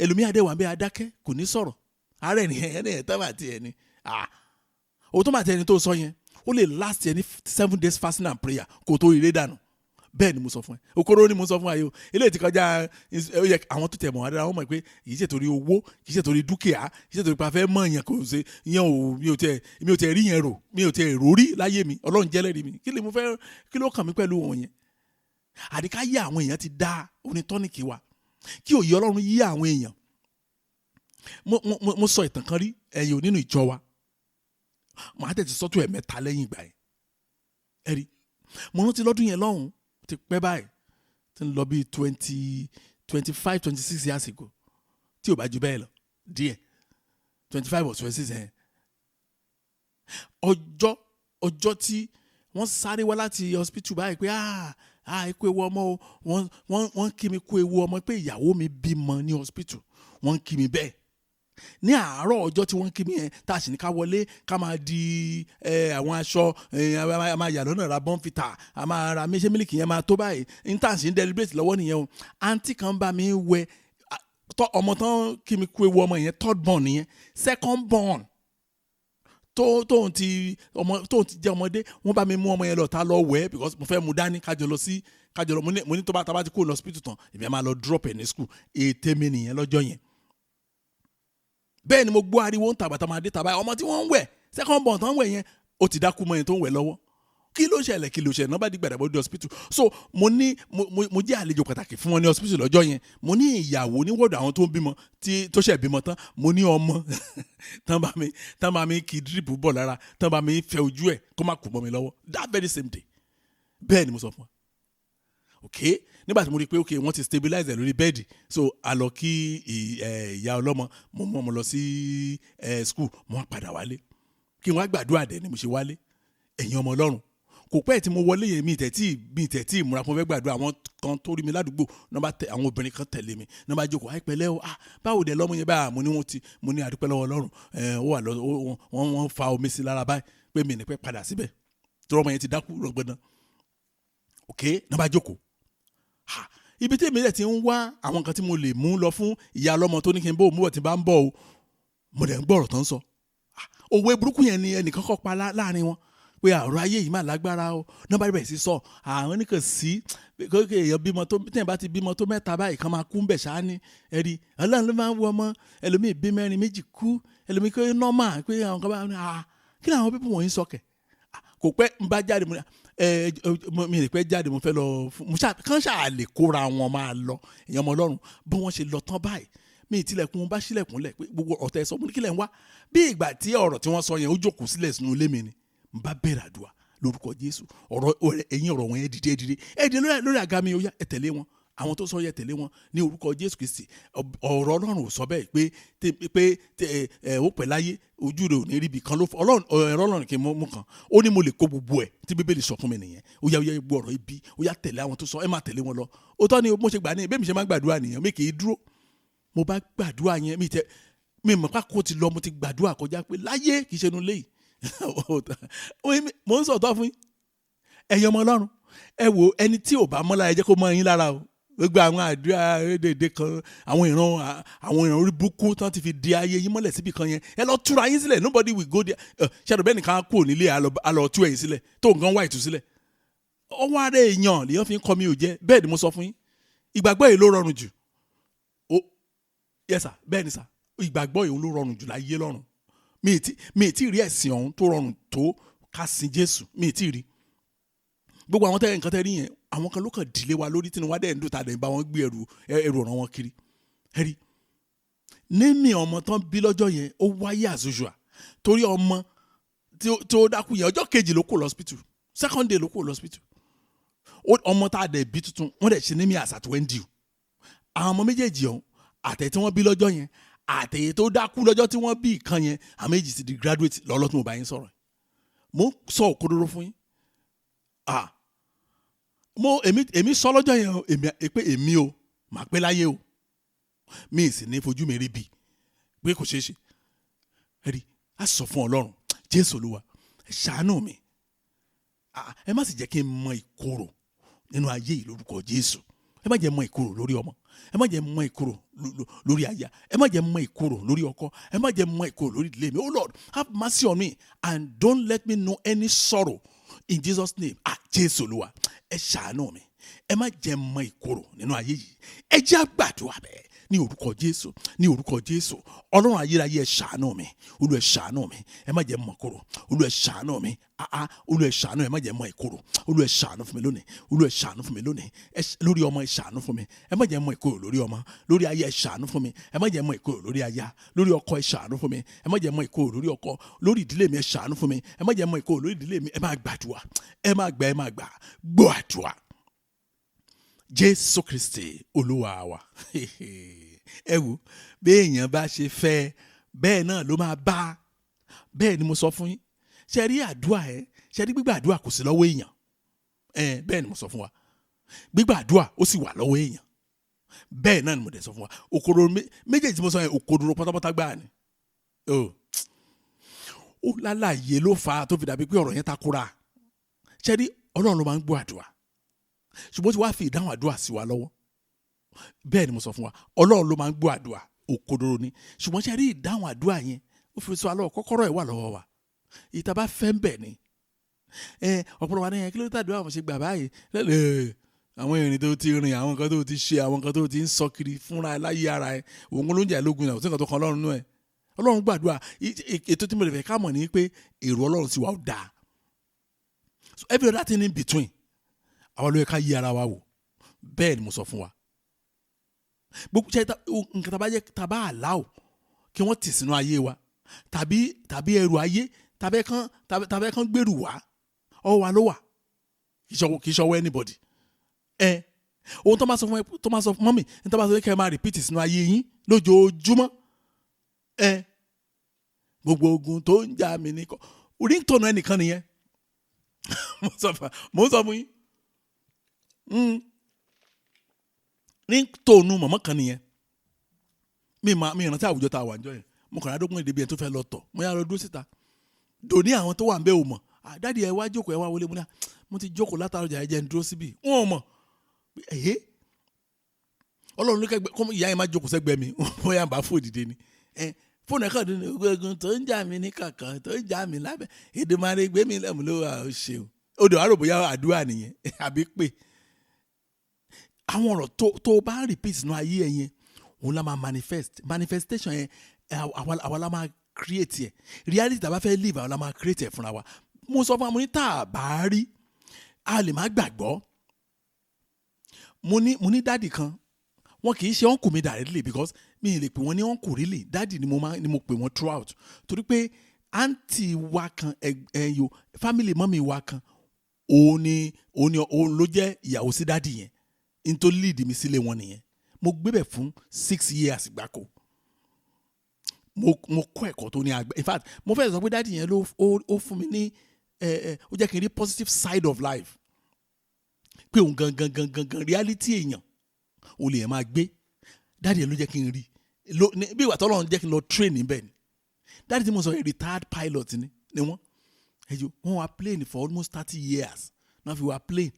Ẹlòmíì adéwà bẹ́ẹ̀ adákẹ́ kò ní sọ̀rọ̀, ààrẹ nìyẹn tẹ́ bá tiẹ̀ ni. Òun tó máa tẹ ẹni tó sọ yẹn ó lè last ẹni 7 days fasting and prayer kò tó ire dànù. Bẹ́ẹ̀ ni mo sọ fún ẹ, okoro ni mo sọ fún ẹ o. Eléyìí ti kọjá àwọn tó tẹ̀ mọ́ adé, àwọn mọ̀ pé kì í ṣe torí owó, kì í ṣe torí dúkìá, kì í ṣe torí pé a fẹ́ mọ̀ yẹn kò ṣe yẹn o. Mi ò tẹ̀ rí yẹn rò, mi ò tẹ̀ rò rí láyé mi. Ọlọ́run jẹ́lẹ́rìí mi, kí ló kàn mí pẹ̀lú wọn yẹn. Àdìká yí àwọn èèyàn ti dá onítọ́nìkì wa, kí òye Ọlọ́run yí àwọn èèyàn. Mo sọ ìtàn kan rí ẹ̀yìn nínú ìjọ wa, màá tẹ̀ ti sọ́tò ẹ̀mẹ́ta lẹ́yìn ìgbà yẹn. Ẹ rí, mo rántí lọ́dún yẹn lọ́hùn ti pẹ́ báyìí, ti ń lọ bí 25-26 years ago, tí ò bá ju bẹ́ẹ̀ lọ díẹ̀, 25 or 26 yẹn. Ọjọ́ ọjọ́ tí wọ́n sáré wá láti hospital báyìí pé ikú ewu ọmọ o wọ́n kí mi kú ewu ọmọ pé ìyàwó mi bímọ ní hospital wọ́n kí mi bẹ́ẹ̀ ní àárọ̀ ọjọ́ tí wọ́n kí mi yẹn tá a sì ní ká wọlé ká máa di àwọn aṣọ a máa yà lọ́nà ra bọ́ǹfìtà a máa ra méṣẹ́ mílìkì yẹn máa tó báyìí intanṣi ń deliberate lọ́wọ́ nìyẹn o àǹtí kan bá mi wẹ ọmọ tán kí mi kú ewu ọmọ yẹn third born nìyẹn second born tóun ti jẹ́ ọmọdé wọ́n bá mi mú ọmọ yẹn lọ ta lọ wẹ̀ because mo fẹ́ mu dání kájọ lọ mo ní tó bá ti kó lọ hospital tán èmi á máa lọ drop ẹ̀ ní school ètè mi nìyẹn lọ́jọ́ yẹn bẹ́ẹ̀ ni mo gbọ́ ariwo ń tàbàtà máa dé tàbá ọmọ tí wọ́n ń wẹ̀ second born tán ń wẹ̀ yẹn ó ti dákú mọ́ yẹn tó ń wẹ̀ lọ́wọ́ kí ló ṣẹlẹ̀ náà bá di gbàdàbọ̀ di hospital so mo jẹ́ àlejò pàtàkì fún wọn ní hospital lọ́jọ́ yẹn mo ní ìyàwó ní wọ́ọ̀dù àwọn tó ń bímọ tó ṣẹ̀ bímọ tán mo ní ọmọ tán bá mi kí drip bọ̀ lára tán bá mi fẹ́ ojú ẹ̀ kó má kú mọ́ mi lọ́wọ́ that very same day bẹ́ẹ̀ ni mo sọ fún wa ok nígbà tí mo rí i pé ok wọ́n ti stabilize lórí bẹ́ẹ̀dì so a lọ kí ìyá ọlọ́mọ mo mú ọmọ lọ sí school mo wá padà wálé kí wọ́n á gbàdúrà dẹ̀ ni mo ṣe wálé ẹ̀yin ọmọ Ọlọ́run kò pẹ́ tí mo wọlé yẹn mi tẹ̀tí ìmúra fún fẹ́ gbàdúrà àwọn kan tó rí mi ládùúgbò àwọn obìnrin kan tẹ̀lé mi náà bá jókòó àìpẹ́lẹ́ o báwo dẹ̀ lọ́mọ yẹn báyà mo ní àdúpẹ́ lọ́wọ́ Ọlọ́run wọ́n fa omi sí lára báyìí pé mi ní pẹ́ padà síbẹ̀ tí ọmọ yẹn ti dákú rọgbọdán ok náà bá jókòó ibi tí èmi rẹ̀ ti ń wá àwọn nǹkan tí mo lè mú lọ fún ìyá ọlọ́mọ tó ní kí n bó mú bọ̀ tí bá ń bọ̀ o mo dẹ̀ ń gbọ́ ọ̀rọ̀ tó ń sọ òwe burúkú yẹn ni ẹnìkan kọ́ pa láàrin wọn pé ọ̀rọ̀ ayé yìí máa lágbára o náà bá bẹ̀rẹ̀ sí sọ àwọn oníkan sí kókè èèyàn bímọ tó tẹ̀ bá ti bímọ tó mẹ́ta báyìí kan máa kú ń bẹ̀ ṣáá ní ẹ̀rí Ọlọ́run ló máa ń wọ ọmọ ẹlòmíì bí mẹ́rin méjì kú ẹlòmíì kó nọ́mà pé àwọn kan bá kí làwọn pípọ̀ wọ̀nyí sọkẹ̀ kò pẹ́ ń bá jáde mi rè pé jáde mo fẹ́ lọ kán ṣáà lè kóra wọn máa lọ èèyàn ọmọ Ọlọ́run bí wọ́n ṣe lọ tán báyìí mi ìtìlẹ̀kùn bá sílẹ̀kùnlẹ̀ pé gbogbo ọ̀tẹ̀ sọ mo ní kílẹ̀ ń wá bí ìgbà tí ọ̀rọ̀ tí wọ́n sọ yẹn ó jókòó sílẹ̀ sínú ilé mi ni n bá bẹ̀rẹ̀ àdúrà lórúkọ Jésù ẹ̀yin ọ̀rọ̀ wọn yẹn dìde lórí àga mi ó yá ẹ tẹ̀lé wọn àwọn tó sọ yẹ tẹ̀lé wọn ní orúkọ Jésù Kristi ọ̀rọ̀ Ọlọ́run ò sọ bẹ́ẹ̀ pé ó pẹ́ láyé ojú rẹ̀ ò ní ríbi kan Ọlọ́run kì í mú kan ó ní mo lè kó gbogbo ẹ̀ tí Bíbélì sọ fún mi nìyẹn ó yá gbọ́ ọ̀rọ̀ ibi ó yá tẹ̀lé àwọn tó sọ ẹ máa tẹ̀lé wọn lọ ó tọ́ ni mo ṣe gbà ní bẹ́ẹ̀ mi ṣe máa gbàdúrà nìyẹn mi kì í dúró mo bá gbàdúrà yẹn mi mọ̀ pé kó ti lọ mo ti gbàdúrà kọjá pé láyé kì í ṣe nu léyìí mo ń sọ̀tọ̀ fún ẹ̀yin ọmọ Ọlọ́run ẹ wo ẹni tí ò bá mọ́ lára ẹ jẹ́ kó mọ́ yín lára o gbogbo àwọn àdúrà rédèdè kan àwọn ìran orí burúkú tán ti fi di ayé yín mọ́lẹ̀ síbi kan yẹn ẹ lọ túra yín sílẹ̀ nobody will go there ṣàdùn bẹ́ẹ̀ nìkan kúrò nílé alọ tú ẹ̀yìn sílẹ̀ tó nǹkan wá ìtú sílẹ̀ ọwọ́ ara èèyàn lèèyàn fi ń kọ́ mi ò jẹ́ bẹ́ẹ̀ ni mo sọ fún yín ìgbàgbọ́ yìí ló rọrùn jù yes sir bẹ́ẹ̀ ni sir ìgbàgbọ́ yìí ló rọrùn jù láyé lọ́run mi ì tí rí ẹ̀sìn ọ̀hún tó rọrùn tó ká sin Jésù mi ì tí rí gbogbo àwọn nǹkan tẹ́ rí yẹn àwọn kan ló kàn dìlé wa lórí tí wọ́n dẹ̀ ń dùn tá a dẹ̀ ń bá wọn gbé ẹrù ọ̀ràn wọn kiri ẹ̀rí níní ọmọ tán bí lọ́jọ́ yẹn ó wáyé àzúzùà torí ọmọ tí ó dákú yẹn ọjọ́ kejì ló kó lọ hospital second day ló kó lọ hospital ọmọ tá a dẹ̀ bí tuntun wọ́n dẹ̀ ṣe ní mi àṣà tó ń dì àwọn ọmọ méjèèjì ọ̀hún àtẹ̀ tí wọ́n bí lọ́jọ́ yẹn àtẹ̀yẹ tó dákú lọ́jọ́ tí wọ́n bí ìkan yẹn àmì èjì ti di graduate lọ́lọ́ tí mo bá yín sọ̀rọ̀ mo sọ òkodoro fún yín èmi sọ lọ́jọ́ yẹn pé èmi o màá pẹ́ láyé o mi sì ní fojú mi rí bi pé kò ṣeé ṣe rí a sọ fún Ọlọ́run Jésù Olúwa ẹ ṣàánú mi ẹ má sì jẹ́ kí n mọ ìkorò nínú ayé yìí lórúkọ Jésù ẹ má jẹ́ mọ ìkorò lórí ọmọ ẹ má jẹ́ mọ ìkorò lórí aya ẹ má jẹ́ mọ ìkorò lórí ọkọ ẹ má jẹ́ mọ ìkorò lórí ìdílé mi oh Lord have mercy on me and don't let me know any sorrow in Jesus name Jésù Olúwa ẹ ṣàánú mi ẹ má jẹ́ mọ ìkorò nínú ayé yìí ẹ jẹ́ àgbàdua bẹ́ẹ̀ ní orúkọ Jésù ní orúkọ Jésù Ọlọ́run ayérayé ẹ ṣàánú mi Olúwa ẹ ṣàánú mi ẹ má jẹ́ mọ ìkorò Olúwa ẹ ṣàánú mi Olúwa ẹ ṣàánú ẹ má jẹ́ mọ ìkorò Olúwa ẹ ṣàánú fún mi lónìí Olúwa ẹ ṣàánú fún mi lónìí lórí ọmọ ẹ ṣàánú fún mi ẹ má jẹ́ mọ ìkorò lórí ọmọ lórí aya ẹ ṣàánú fún mi ẹ má jẹ́ mọ ìkorò lórí aya lórí ọkọ ẹ ṣàánú fún mi ẹ má jẹ́ mọ ìkorò lórí ọkọ lórí ìdílé mi ẹ ṣàánú fún mi ẹ má jẹ́ mọ ìkorò lórí ìdílé mi ẹ má gbàdúrà ẹ má gbà gbọ́ àdúrà Jésù Kristi Olúwa wa ẹ wò bí èèyàn bá ṣe fẹ́ bẹ́ẹ̀ náà ló máa bá bẹ́ẹ̀ ni mo sọ fún yín ṣe rí àdúrà ṣe rí gbígbà àdúrà kò sí lọ́wọ́ èèyàn bẹ́ẹ̀ ni mo sọ fún wa gbígbà àdúrà ó sì wà lọ́wọ́ èèyàn bẹ́ẹ̀ náà ni mo dẹ̀ sọ fún wa òkodoro méjèèjì tí mo sọ yẹn òkodoro pátápátá gbáà ni ó lálàyé ló fà á tó fi dàbí pé ọ̀rọ̀ yẹn takora ṣe rí Ọlọ́run ló máa ń gbọ́ àdúrà ṣùgbọ́n tí wàá fi ìdáhùn àdúrà sí wa lọ́wọ́ bẹ́ẹ̀ ni mo sọ fún wa Ọlọ́run ló máa ń gbọ́ àdúrà òkodoro ni ṣùgbọ́n ṣe rí ìdáhùn àdúrà yẹn ó fi sọ alọ́ kọ́kọ́rọ́ ẹ̀ wà lọ́wọ́ wa ìta bá fẹ́ ń bẹ̀ ni ọ̀pọ̀lọpọ̀ wa ní yẹn kí ló dé àdúrà àwọn ṣe gbà báyìí lẹ́lẹ̀ àwọn ìrìn tó ti rìn àwọn nǹkan tó ti ṣe àwọn nǹkan tó ti ń sọ kiri fúnra ẹ láyé ara ẹ òun ló ń jà lógun náà kò sí nǹkan tó kan Ọlọ́run nú ẹ Ọlọ́run gbàdúrà ètò tí mo lè fẹ́ ká mọ̀ ní pé èrò Ọlọ́run sì wà ó dáa so every other thing in between àwọn ló yẹ ká yí ara wa wò bẹ́ẹ̀ ni mo sọ fún wa gbogbo ṣe nǹkan tá a bá yẹ tá a bá àláò kí wọ́n tì sínú ayé wa tàbí ẹrù ayé tàbí kan gbèrú wá ọwọ́ wa ló wà kì í ṣọwọ́ anybody ohun tó máa sọ fún mọ́mì ní tó máa sọ fún kẹ́ ẹ máa repeat sínú ayé yín lójoojúmọ́ gbogbo ogun tó ń jà mí ní kọ́ ringtone ẹnìkan nìyẹn mo ń sọ fún yín ringtone mọ̀mọ́ kan nìyẹn mi ìrántí àwùjọ tá a wà ń jọ yẹn mo kàn rádógún ìdíbi ẹ̀ tó fẹ́ lọ tọ̀ mo yára dúró síta dòní àwọn tó wà ń bẹ́ ò mọ̀ dáàdi ẹ wá jókòó ẹ wá wọlé mo ti jókòó látàrọ̀jà ẹ jẹ́ ń dúró síbí wọn ò mọ̀ Ọlọ́run ló kẹ́gbẹ́ kó ìyá yẹn má jókòó sẹ́gbẹ́ mi bóyá bá fò dìde ni fóònù ẹ̀kọ́ ọ̀dún ní ogun tó ń jà mí ní kankan tó ń jà mí lábẹ́ èdè máa rí gbé mi lẹ́mu ló wà ó ṣe o odò àrò bóyá àdúrà nìyẹn àbí pé àwọn ọ̀rọ̀ tó bá ń repeat nínú ayé ẹ̀ yẹn òun la máa manifestation yẹn àwa la máa create ẹ̀ reality tá a bá fẹ́ live àwa la máa create ẹ̀ fúnra wa mo sọ fún wa mo ní tá a bá rí a lè má gbàgbọ́ mo ní dáàdì kan wọn kì í ṣe uncle mi directly because mi ì lè pè wọ́n ní uncle really dáàdì ni mo pè wọ́n throughout torí pé àǹtí wa kan family mọ́mì wa kan òun ló jẹ́ ìyàwó sí dáàdì yẹn n tó lead mi sílé wọn nìyẹn mo gbé bẹ̀ fún 6 years gbáko mo kọ́ ẹ̀kọ́ tó ní àgbẹ̀ in fact mo fẹ́ sọ pé dáàdì yẹn ó fún mi ní ó jẹ́ kí n rí positive side of life pé òun gangan reality èèyàn o lè máa gbé dáàdì yẹn ló jẹ́ kí n rí bí ìwà tọ́lọ́run jẹ́ kí n lọ train níbẹ̀ ni dáàdì tí mo sọ retired pilot ni wọ́n wá plane for almost 30 years náà fi wá plane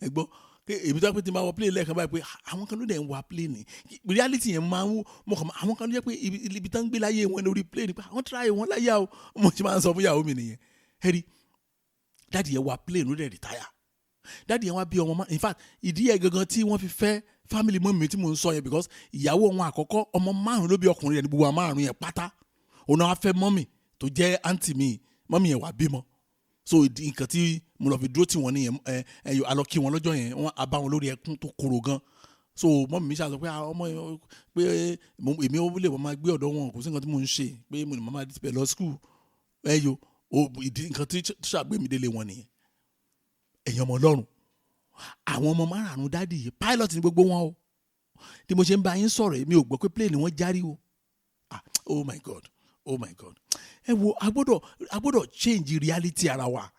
ẹ gbọ́ èmi tó wá pé tí n bá wọ plane lẹ́ẹ̀kan báyìí pé àwọn kan ló dẹ̀ ń wá plane reality yẹn máa ń mọ̀ kàn àwọn kan ló jẹ́ pé ibi tán ń gbé láyé wọn lórí plane pé àwọn try wọn láyà o mo ti máa ń sọ fún ìyàwó mi nìyẹn ẹ̀rí dáàdì yẹn wá plane ló dẹ̀ retire dáàdì yẹn wá bí ọmọ in fact ìdí yẹn gangan tí wọ́n fi fẹ́ family mọ́ mi tí mò ń sọ yẹn because ìyàwó wọn àkọ́kọ́ ọmọ 5 ló bí ọkùnrin yẹn ní gbogbo 5 yẹn pátá òun náà wá fẹ́ mọ́mì tó jẹ́ àǹtí mi mọ́mì yẹn wá bímọ so nǹkan tí mo lọ fi dúró tì wọ́n nìyẹn alọ kí wọn lọ́jọ́ yẹn wọ́n abá wọn lórí ẹkún tó korò gan so mọ́mì mi ṣàṣọ pé ọmọ yẹn pé èmi ó lè wọ́n máa gbé ọ̀dọ̀ wọn kò sí nǹkan tí mò ń ṣe pé mo ní màmá ti lọ school ìdí nǹkan tí ṣàgbémi délé wọn nìyẹn ẹ̀yin ọmọ Ọlọ́run àwọn ọmọ 5 dáàdì yìí pilot ní gbogbo wọn o tí mo ṣe ń bá yín sọ̀rọ̀ mi ò gbọ́ pé plane wọn járí o oh my God ẹ wo a gbọ́dọ̀ change reality ara wa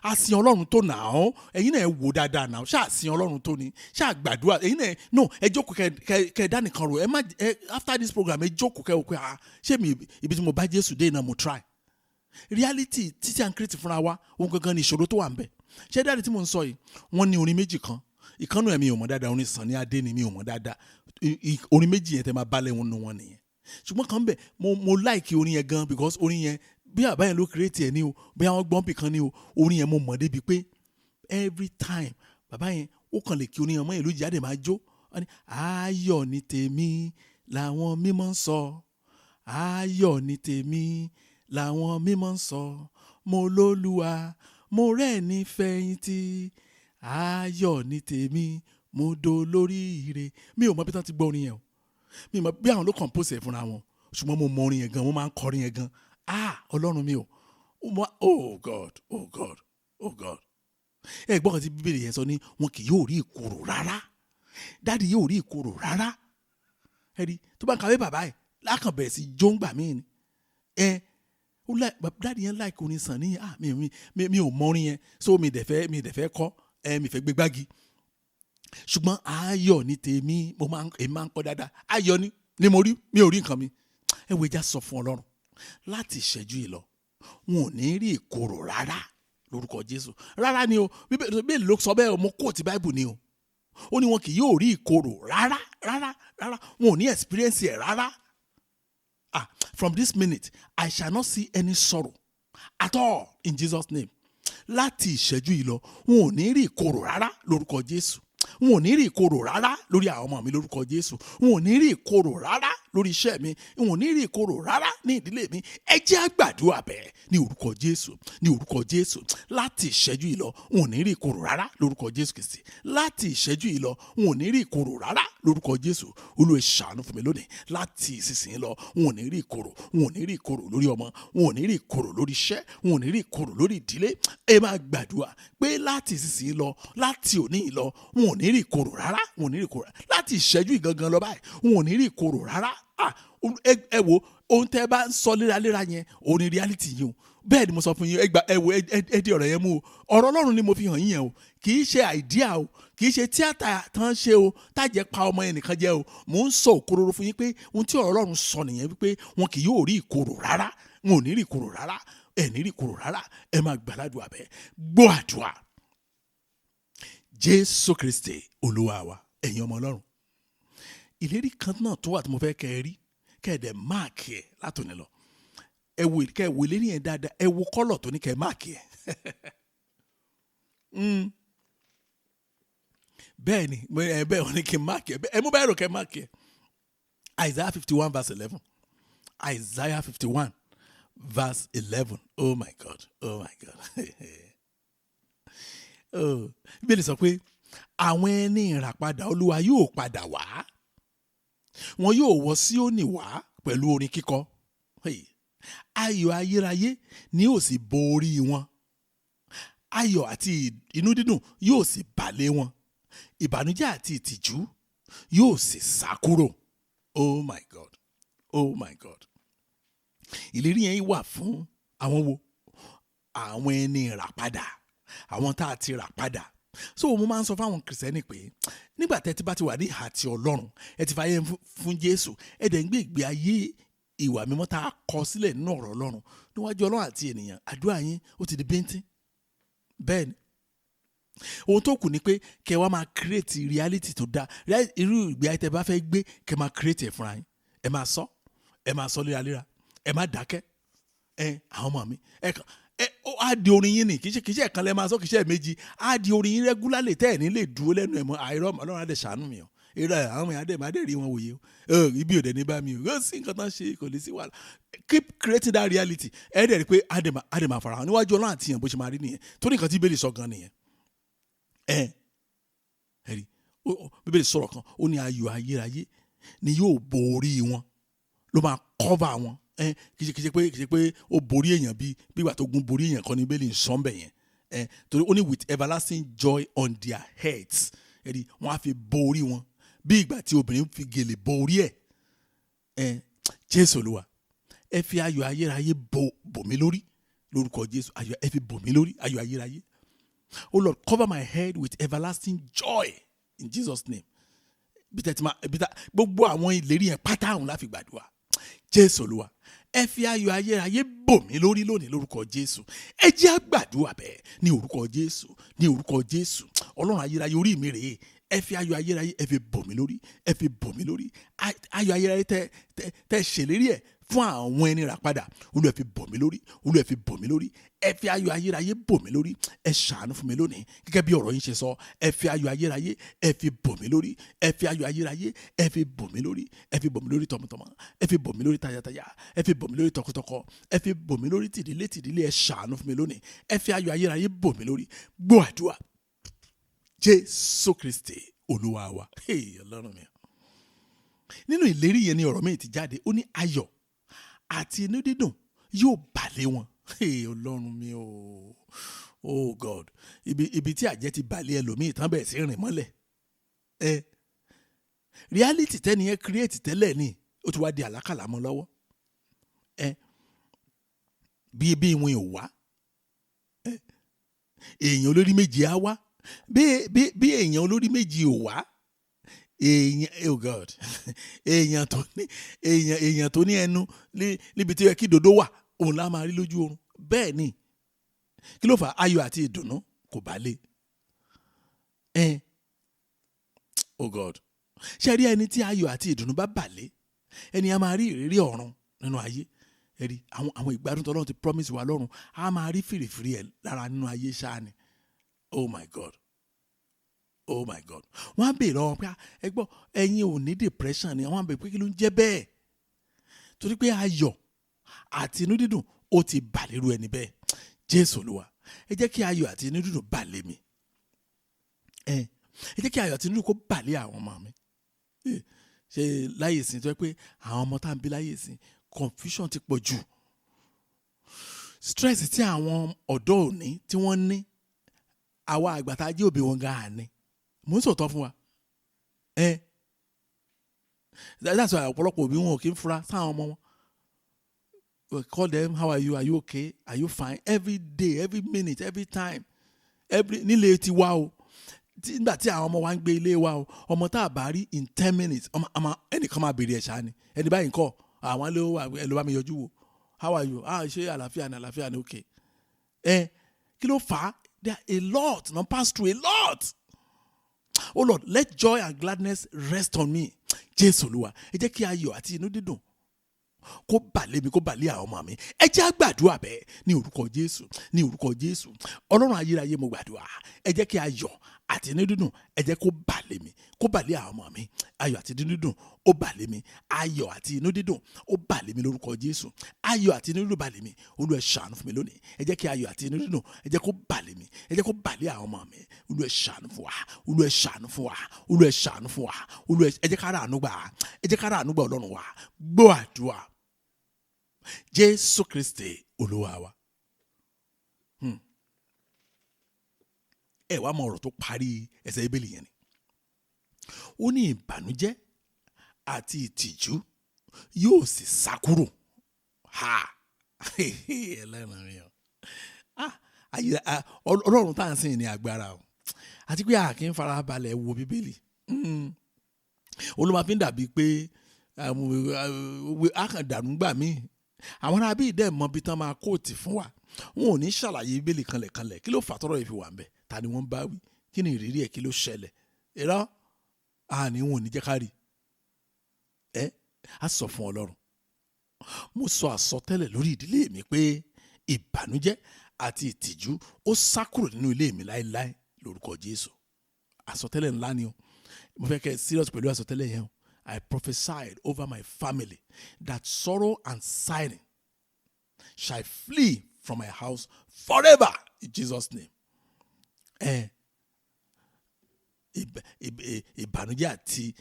a sin Ọlọ́run tó nà ọ́ ẹ̀yin náà ẹ wò dáadáa náà ṣáà sin Ọlọ́run tó ní ṣáà gbàdúrà ẹ̀yin náà no ẹ jókòó kẹ dá nìkan rò after this program ẹ jókòó kẹ wò pé ṣé mi ibi tí mo bá Jésù dé náà mo try reality títí à ń create fúnra wa òun gangan ni ìṣòro tó wà ń bẹ ṣé dáàdi tí mo ń sọ yìí wọ́n ní orin méjì kan ìkànnù ẹ̀mí ò mọ̀ dáadáa orin Sunny Adé ni mi ò mọ̀ dáadáa orin méjì yẹn tẹ́ máa bá lẹ́wọ̀n nù wọn nìyẹn ṣùgbọ́n kan bẹ̀ mo like orin yẹn gan because orin yẹn bí àbá yẹn ló create ẹ̀ ní o bí àwọn gbọ́n bì kan ní o orin yẹn mo mọ̀ débi pé every time bàbá yẹn ó kàn lè kí orin yẹn mọ́ yẹn lójijì jáde máa jó ayọ̀ ní tèmi làwọn mímọ́ ń sọ ayọ̀ ní tèmi làwọn mímọ́ ń sọ mo lólúwa mo rẹ̀ ní fẹ̀yìntì ayọ̀ ní tèmi mo dolórí ire mi ò mọ bí tán ti gbọ́ orin yẹn o mi mọ bí àwọn ló compose ẹ̀ fúnra wọn ṣùgbọ́n mo mọ orin yẹn gan mo máa ń kọrin yẹn gan Ọlọ́run mi o oh God ẹ gbọ́ kan tí Bíbélì yẹn sọ ní wọn kì yóò rí ìkorò rárá dáàdi yóò rí ìkorò rárá ẹ rí tó bá ń kàwé bàbá ẹ̀ lákàn bẹ̀rẹ̀ sí jóńgbà míì ni dáàdi yẹn like orin sàn ní mi ò mọ orin yẹn so mi dẹ̀ fẹ́ kọ́ mi fẹ́ gbé gbági ṣùgbọ́n ayọ̀ ní tèmi èmi máa ń kọ́ dáadáa ayọ̀ ni mo rí mi ò rí nǹkan mi ẹ wo ẹja sọ fún Ọlọ́run láti ìṣẹ́jú yìí lọ wọn ò ní rí ìkorò rárá lórúkọ Jésù rárá ni o bíbélì ló sọ bẹ́ẹ̀ o mo kóòtù báìbù ni o ó ní wọn kì yóò rí ìkorò rárá wọn ò ní experience ẹ̀ rárá. From this minute I shall not see any sorrow at all in Jesus' name. Láti ìṣẹ́jú yìí lọ wọn ò ní rí ìkorò rárá lórúkọ Jésù wọn ò ní rí ìkorò rárá lórí àwọn ọmọ mi lórúkọ Jésù wọn ò ní rí ìkorò rárá lórí iṣẹ́ mi wọn ò ní rí ìkorò rárá ní ìdílé mi ẹ jẹ́ á gbàdúrà bẹ́ẹ̀ ní orúkọ Jésù láti ìṣẹ́jú yìí lọ wọn ò ní rí ìkorò rárá lórúkọ Jésù Kristi láti ìṣẹ́jú yìí lọ wọn ò ní rí ìkorò rárá lórúkọ Jésù Olúwa ṣàánú fún mi lónìí láti ìsinsìnyí lọ wọn ò ní rí ìkorò lórí ọmọ wọn ò ní rí ìkorò lórí iṣẹ́ wọn ò ní rí ìkorò lórí ìdílé ẹ máa gbàdúrà pé láti ìsinsìnyí lọ láti òní yìí lọ wọn ò ní rí ìkorò rárá láti ìṣẹ́jú ìgangan lọ báyìí wọn ò ní rí ìkorò rárá ẹ wo ohun tẹ́ bá ń sọ léraléra yẹn òun ni reality yìí o bẹ́ẹ̀ ni mo sọ fún yín ẹ di ọ̀rọ̀ yẹn mú o ọ̀rọ̀ Ọlọ́run ni mo fi hàn yín yẹn o kì í ṣe àìdíà o kì í ṣe tíátà tán ṣe o tájẹ́ pa ọmọ yẹn nìkan jẹ́ o mò ń sọ òkororo fún yín pé ohun tí ọ̀rọ̀ Ọlọ́run sọ nìyẹn wípé wọn kì yóò rí ìkorò rárá wọn ò ní rí ìkorò rárá ẹ ní rí ìkorò rárá ẹ máa gbàládùn abẹ gbọ́ àdúrà Jésù Kristi Olúwa wa ẹ̀yin ọmọ Ọlọ́run ìlérí kan náà tó wà tí mo fẹ́ kẹ́ ẹ rí kẹ́ ẹ dẹ̀ máàkì ẹ̀ látòní lọ kẹ́ ẹ wo ìlérí yẹn dáadáa ẹ wo kọ́lọ̀ tó ní kẹ́ ẹ máàkì ẹ̀ bẹ́ẹ̀ ni bẹ́ẹ̀ wọ́n ní kí n máàkì ẹ̀ ẹ mú báyìí rò kẹ́ ẹ máàkì ẹ̀ Isaiah 51 verse 11 Isaiah 51 verse 11 oh my God Bíbélì sọ pé àwọn ẹni ìràpadà Olúwa yóò padà wá wọn yóò wọ Síónì wá pẹ̀lú orin kíkọ ayọ̀ ayérayé ni yóò sì borí wọn ayọ̀ àti inú dídùn yóò sì bà lé wọn ìbànújẹ́ àti ìtìjú yóò sì sá kúrò oh my God ìlérí yẹn wà fún àwọn wo àwọn ẹni ìràpadà àwọn tá a ti rà padà so mo máa ń sọ fáwọn kìrìsìtẹ́nì pé nígbà tẹ́ ti bá ti wà ní ìhà ti Ọlọ́run ẹ ti fàyè fún Jésù ẹ dẹ̀ ń gbé ìgbé ayé ìwà mímọ́ tá a kọ sílẹ̀ nínú ọ̀rọ̀ Ọlọ́run níwájú Ọlọ́run àti ènìyàn àdúrà yín ó ti di bíntín bẹ́ẹ̀ ni ohun tó kù ni pé kẹ́ wá máa create reality tó dáa irú ìgbé ayé tẹ́ bá fẹ́ gbé kẹ́ máa create ẹ̀ fúnra yín ẹ máa sọ léraléra ẹ má dákẹ́ àwọn ọmọ mi á di orin yín ni kì í ṣe ẹ̀kan lẹ́ máa sọ kì í ṣe méjì á di orin yín regularly tẹ́ ẹ̀ ní lè dúró lẹ́nu ẹ̀ mọ́ àìrọ́ Ọlọ́run á dẹ̀ ṣàánú mi o àwọn èèyàn dẹ̀ máa dẹ̀ rí wọn wòye o ibi ò dẹ̀ ní bá mi o yóò sí nǹkan tán ṣe kò lè sí wàhálà keep creating that reality ẹ̀ dẹ̀ rí pé á dẹ̀ máa farahàn níwájú Ọlọ́run àti yàn bó ṣe máa rí nìyẹn torí nǹkan tí Bíbélì sọ gan nìyẹn ẹ̀rí Bíbélì sọ̀rọ̀ kan ó ní ayọ̀ ayérayé ni yóò borí wọn ló máa cover wọn kì í ṣe pé ó borí èèyàn bí ìgbà tó gun borí èèyàn kan ní Bíbélì sọ́nbẹ̀ yẹn torí ó ní with everlasting joy on their heads ẹ̀rí wọ́n á fi borí wọn bí ìgbà tí obìnrin fi gèlè borí ẹ̀ Jésù Olúwa ẹ fi ayọ̀ ayérayé bò mí lórí lórúkọ Jésù ẹ fi bò mí lórí ayọ̀ ayérayé oh Lord cover my head with everlasting joy in Jesus name gbogbo àwọn ìlérí yẹn pátá àwọn láfi gbàdúrà Jésù Olúwa ẹ fi ayọ̀ ayérayé bò mí lórí lónìí lórúkọ Jésù ẹ jẹ́ á gbàdúrà bẹ́ẹ̀ ní orúkọ Jésù Ọlọ́run ayérayé orí mi rèé ẹ fi ayọ̀ ayérayé ẹ fi bò mí lórí ayọ̀ ayérayé tẹ́ ṣèlérí ẹ̀ fún àwọn ẹni rà padà Olúwa fi bò mí lórí ẹ fi ayọ̀ ayérayé bò mí lórí ẹ ṣàánú fún mi lónìí gẹ́gẹ́ bí ọ̀rọ̀ yín ṣe sọ ẹ fi ayọ̀ ayérayé ẹ fi bò mí lórí ẹ fi ayọ̀ ayérayé ẹ fi bò mí lórí tọmọtọmọ ẹ fi bò mí lórí tayátayá ẹ fi bò mí lórí tọkọtọkọ ẹ fi bò mí lórí tìdílé ẹ ṣàánú fún mi lónìí ẹ fi ayọ̀ ayérayé bò mí lórí gbọ́ àdúrà Jésù Kristi Olúwa wa Ọlọ́run mi nínú ìlérí yẹn ni ọ̀rọ̀ mi ti jáde ó ní ayọ̀ àti inú dídùn yóò bà lé wọn Ọlọ́run mi oh God ibi tí àjẹ́ ti bà lé ẹlòmíì tán bẹ̀rẹ̀ sí rìn mọ́lẹ̀ reality tẹ́ni yẹn create tẹ́lẹ̀ ni ó ti wá di àlákàlà mọ́ lọ́wọ́ bí ìwọ̀n ò wá, èèyàn olórí méjì á wá, bí èèyàn olórí méjì ò wá, èèyàn oh God èèyàn tó ní ẹnu níbi tí ó yẹ kí dodo wà, òun la máa rí lójú oorun. Bẹ́ẹ̀ ni, kí ló fà á? Ayọ̀ àti ìdùnnú kò bá lé. Oh God, ṣe rí ẹni tí ayọ̀ àti ìdùnnú bá bà lé, ẹni a máa rí ìrírí ọ̀run nínú ayé. Ẹ rí àwọn ìgbádùn tó Ọlọ́run ti promise wa lọ́run, a máa rí fìrìfìrì ẹ̀ lára nínú ayé ṣáà ni. Oh my God, oh my God. Wọ́n á bèèrè ọ̀hún pé ẹ gbọ́, ẹ̀yin ò ní depression ni? Wọ́n á bèèrè pé kí ló ń jẹ́ bẹ́ẹ̀? Torí pé ayọ̀ àti inú dídùn ó ti bà lérú ẹni bẹ́ẹ̀. Jésù Olúwa, ẹ jẹ́ kí ayọ̀ àti inú dídùn bà lé mi. Ẹ jẹ́ kí ayọ̀ àti inú dídùn kó bà lé àwọn ọmọ mi. Ṣé láyé ìsìn tó yẹ pé àwọn ọmọ tá à ń bí láyé ìsìn, confusion ti pọ̀ jù. Stress tí àwọn ọ̀dọ́ òní tí wọ́n ní, àwa àgbà tá a jẹ́ òbí wọn gan-an ni. Mo ń sòótọ́ fún wa. That's why ọ̀pọ̀lọpọ̀ òbí wọn ò kí ń fura sáwọn ọmọ wọn. We call them, how are you? Are you okay? Are you fine? Every day, every minute, every time. Nílé ti wá o. Nígbà tí àwọn ọmọ wa ń gbé ilé wa o, ọmọ tá a bá rí in 10 minutes, ẹnìkan máa bèrè ẹ̀ṣá ni. Ẹni báyìí ńkọ́, àwọn ló bá mi yọjú wò. How are you? Ṣé àlàáfíà ni okay. Kí ló fà á? There are a lot, not pass through a lot. Oh Lord, let joy and gladness rest on me. Jésù Olúwa, ẹ jẹ́ kí ayọ̀ àti inú dídùn kó bà lé mi, kó bà lé àwọn ọmọ mi. Ẹ jẹ́ á gbàdúrà bẹ́ẹ̀ ní orúkọ Jésù, ní orúkọ Jésù. Ọlọ́run ayérayé, mo gbàdúrà, ẹ jẹ́ kí ayọ̀ àti inú dídùn, ẹ jẹ́ kó bà lé mi, kó bà lé àwọn ọmọ mi. Ayọ̀ àti inú dídùn ó bà lé mi. Ayọ̀ àti inú dídùn ó bà lé mi lórúkọ Jésù. Ayọ̀ àti inú dídùn bà lé mi. Olúwa ṣàánú fún mi lónìí. Ẹ jẹ́ kí ayọ̀ àti inú dídùn, ẹ jẹ́ kó bà lé mi. Ẹ jẹ́ kó bà lé àwọn ọmọ mi. Olúwa ṣàánú fún wa. Olúwa ṣàánú fún wa. Olúwa ṣàánú fún wa. Olúwa ẹ jẹ́ ká rà àánú gbà. Ẹ jẹ́ ká rà àánú gbà Ọlọ́run wa. Gbọ́ àdúrà. Jésù Kristi Olúwa wa. Ẹ wá mọ ọ̀rọ̀ tó parí ẹsẹ̀ Bíbélì yẹn ni. Ó ní ìbànújẹ́ àti ìtìjú yóò sì sá kúrò. Ọlọ́run tá à ń sìn ní agbára o. Àti pé a kì í fara balẹ̀ wo Bíbélì. Olúwa fi ń dàbí pé a kàn dànù gbà mí. Àwọn ará bíi dẹ́ mọ bí tán máa kóòtì fún wa. Wọn ò ní ṣàlàyé Bíbélì kanlẹ̀kanlẹ̀. Kí ló fà tọ́rọ̀ yìí fi wà ń bẹ̀? Ta ni wọ́n bá wí? Kí ni ìrírí ẹ̀? Kí ló ṣẹlẹ̀? Irọ́ àní wọn ò ní jẹ́ ká rí. A sọ fún Ọlọ́run. Mo sọ àsọtẹ́lẹ̀ lórí ìdílé mi pé ìbànújẹ́ àti ìtìjú ó sá kúrò nínú ilé mi láéláé lórúkọ Jésù. Àsọtẹ́lẹ̀ ńlá ni o. Mo fẹ́ kẹ́ ẹ serious pẹ̀lú àsọtẹ́lẹ̀ yẹn o. I prophesied over my family that sorrow and sighing shall flee from my house forever in Jesus' name. Ìbànújẹ́ àti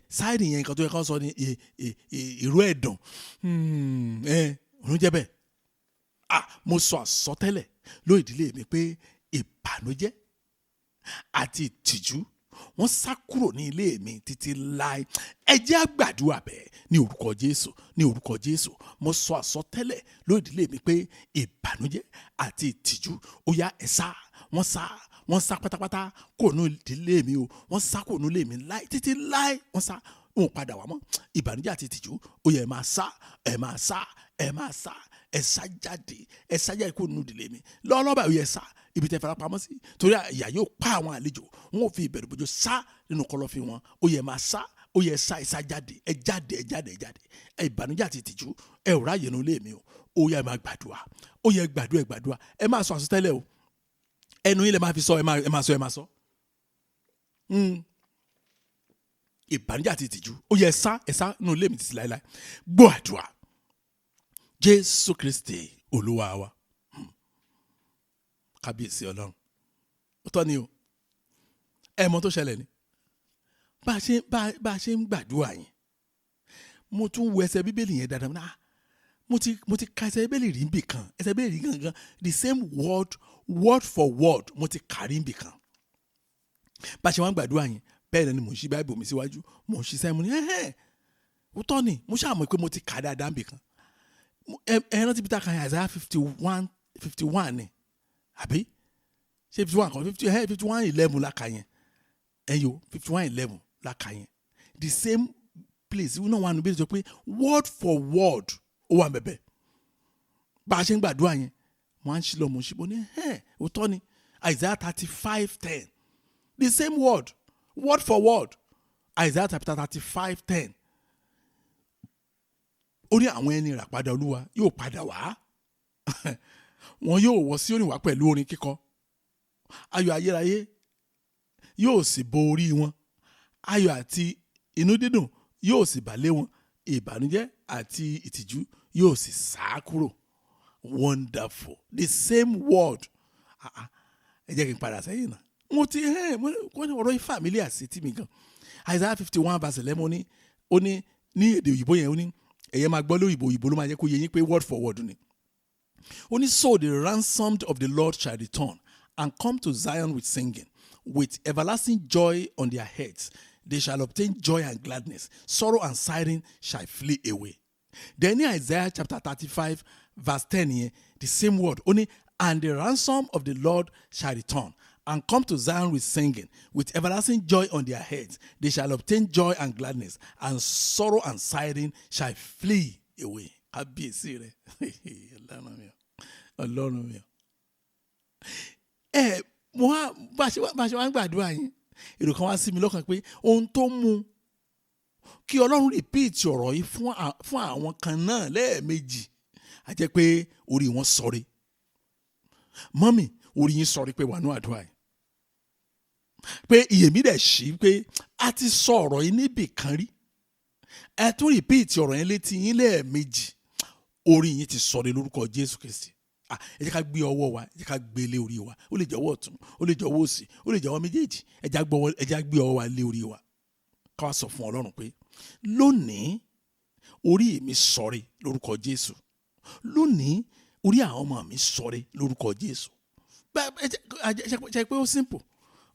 sighing yẹn nǹkan tó yẹ kán sọ ní ìró ẹ̀dùn. Òun jẹ́ bẹ́ẹ̀. Mo sọ àsọtẹ́lẹ̀ lórí ìdílé mi pé ìbànújẹ́ àti ìtìjú wọ́n sá kúrò ní ilé mi títí láé. Ẹ jẹ́ á gbàdúrà bẹ́ẹ̀ ní orúkọ Jésù, ní orúkọ Jésù. Mo sọ àsọtẹ́lẹ̀ lórí ìdílé mi pé ìbànújẹ́ àti ìtìjú ó yá ẹ sá. Wọ́n sá pátápátá kúrò ní ìdílé mi o. Wọ́n sá kúrò ní ilé mi láé títí láé. Wọ́n sá, wọn ò padà wá mọ́. Ìbànújẹ́ àti ìtìjú ó yá ẹ máa sá, ẹ máa sá, ẹ máa sá. Ẹ sá jáde kúrò nínú ìdílé mi. Lọ́wọ́lọ́wọ́ báyìí ẹ sá ibi tẹ́ fara pamọ́ sí. Torí ìyà yóò pa àwọn àlejò. Wọn ò fi ìbẹ̀rù bójú sá nínú kọ̀lọ̀fín wọn. Ó yá ẹ máa sá. Ó yá ẹ sá jáde. Ẹ jáde. Ìbànújẹ́ àti ìtìjú ẹ ò ráyè nínú ilé mi o. Ó yá ẹ máa gbàdúrà. Ó yá ẹ gbàdúrà. Ẹ máa sọ àsọtẹ́lẹ̀ o. Ẹnu yín lẹ máa fi sọ, ẹ máa sọ. Ìbànújẹ́ àti ìtìjú ó yá ẹ sá nínú ilé mi títí láéláé. Gbọ́ àdúrà. Jésù Kristi Olúwa wa. Kábíyèsí Ọlọ́run. Ó tọ́ ni o. Ẹ mọ̀ tó ṣẹlẹ̀ ni. Bá a ṣe ń gbàdúrà yẹn. Mo tún wo ẹsẹ̀ Bíbélì yẹn dáadáa. Mo ti ka ẹsẹ̀ Bíbélì rí níbì kan. Ẹsẹ̀ Bíbélì rí gangan. The same word for word mo ti kà rí níbì kan. Bá a ṣe wá ń gbàdúrà yẹn. Bẹ́ẹ̀ ni mo ń ṣí Báíbù mi síwájú. Mo ń ṣiṣẹ́ mo ní ó tọ́ ni. Mo ṣàmọ̀ pé mo ti kà dáadáa níbì kan. ẹran tí Peter kan yẹn Isaiah 51 ni àbí ṣé 51 kan 51:11 la kà yẹn ẹ̀yọ́ 51:11 la kà yẹn the same place náà wà níbi tó pé word for word ó wà bẹ̀bẹ̀ bá a ṣe ń gbàdúrà yẹn mo á ń ṣí lọ mo ń ṣí bọ́ ní òótọ́ ni Isaiah 35:10 the same word for word Isaiah chapter 35:10 ó ní àwọn ẹni ìràpadà Olúwa yóò padà wá wọn yóò wọ sí òní wá pẹ̀lú orin kíkọ ayọ̀ ayérayé yóò sì bo orí wọn ayọ̀ àti inú dídùn yóò sì bà lé wọn ìbànújẹ́ àti ìtìjú yóò sì sá kúrò wonderful the same word ẹ jẹ́ kí n padà sẹ́yìn náà mo ti ọ̀rọ̀ ifá mi lé àṣetí mi gan Isaiah 51:11 ó ní ní èdè òyìnbó yẹn ó ní ẹ̀yẹ́ máa gbọ́ lórí òyìnbó ló máa jẹ́ kó yé yín pé word for word ni ó ní so the ransomed of the Lord shall return and come to Zion with singing with everlasting joy on their heads they shall obtain joy and gladness sorrow and sighing shall flee away. Then in Isaiah chapter 35:10 here the same word ó ní and the ransom of the Lord shall return and come to Zion with singing, with everlasting joy on their heads. They shall obtain joy and gladness, and sorrow and sighing shall flee away. Kábíyèsí rẹ̀, Ọlọ́run mi. Bá a ṣe wá ń gbàdúrà yín, èrò kan wá sí mi lọ́kàn pé ohun tó mú kí Ọlọ́run repeat ọ̀rọ̀ yìí fún àwọn kan náà lẹ́ẹ̀mejì, á jẹ́ pé orí wọn sọ̀rẹ́. Mọ́mì, orí yín sọ̀rọ̀ pé wà ní àdúrà yìí. Pé iyèmí dẹ̀ ṣí pé a ti sọ ọ̀rọ̀ yìí níbì kan rí. Ẹ tún repeat ọ̀rọ̀ yẹn létí yín lẹ́ẹ̀mejì. Orí yín ti sọ̀rọ̀ lórúkọ Jésù Kristi. Ẹ jẹ́ ká gbé ọwọ́ wa, ẹ jẹ́ ká gbé lé orí wa. Ó lè jẹ́ ọwọ́ ọ̀tún, ó lè jẹ́ ọwọ́ òsì, ó lè jẹ́ ọwọ́ méjèèjì. Ẹ jẹ́ gbé ọwọ́ wa lé orí wa. Ká wá sọ fún Ọlọ́run pé lónìí orí mi sọ̀rọ̀ lórúkọ Jésù. Lónìí orí àwọn ọmọ mi sọ̀rọ̀ lórúkọ Jésù. Ṣe pé ó simple.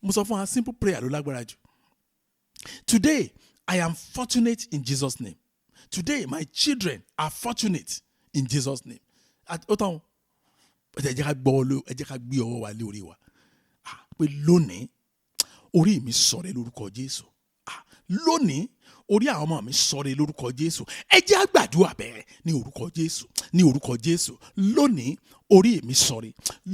Mo sọ fún wa simple prayer ló lágbára jù. Today I am fortunate in Jesus' name. Today my children are fortunate in Jesus' name. Ó tán ẹ jẹ́ ká gbé ọwọ́ wa lé orí wa. Pé lónìí orí mi sọ̀rọ̀ lórúkọ Jésù. Lónìí orí àwọn ọmọ mi sọ̀rọ̀ lórúkọ Jésù. Ẹ jẹ́ á gbàdúrà bẹ́ẹ̀ ní orúkọ Jésù, ní orúkọ Jésù. Lónìí orí mi sọ̀rọ̀.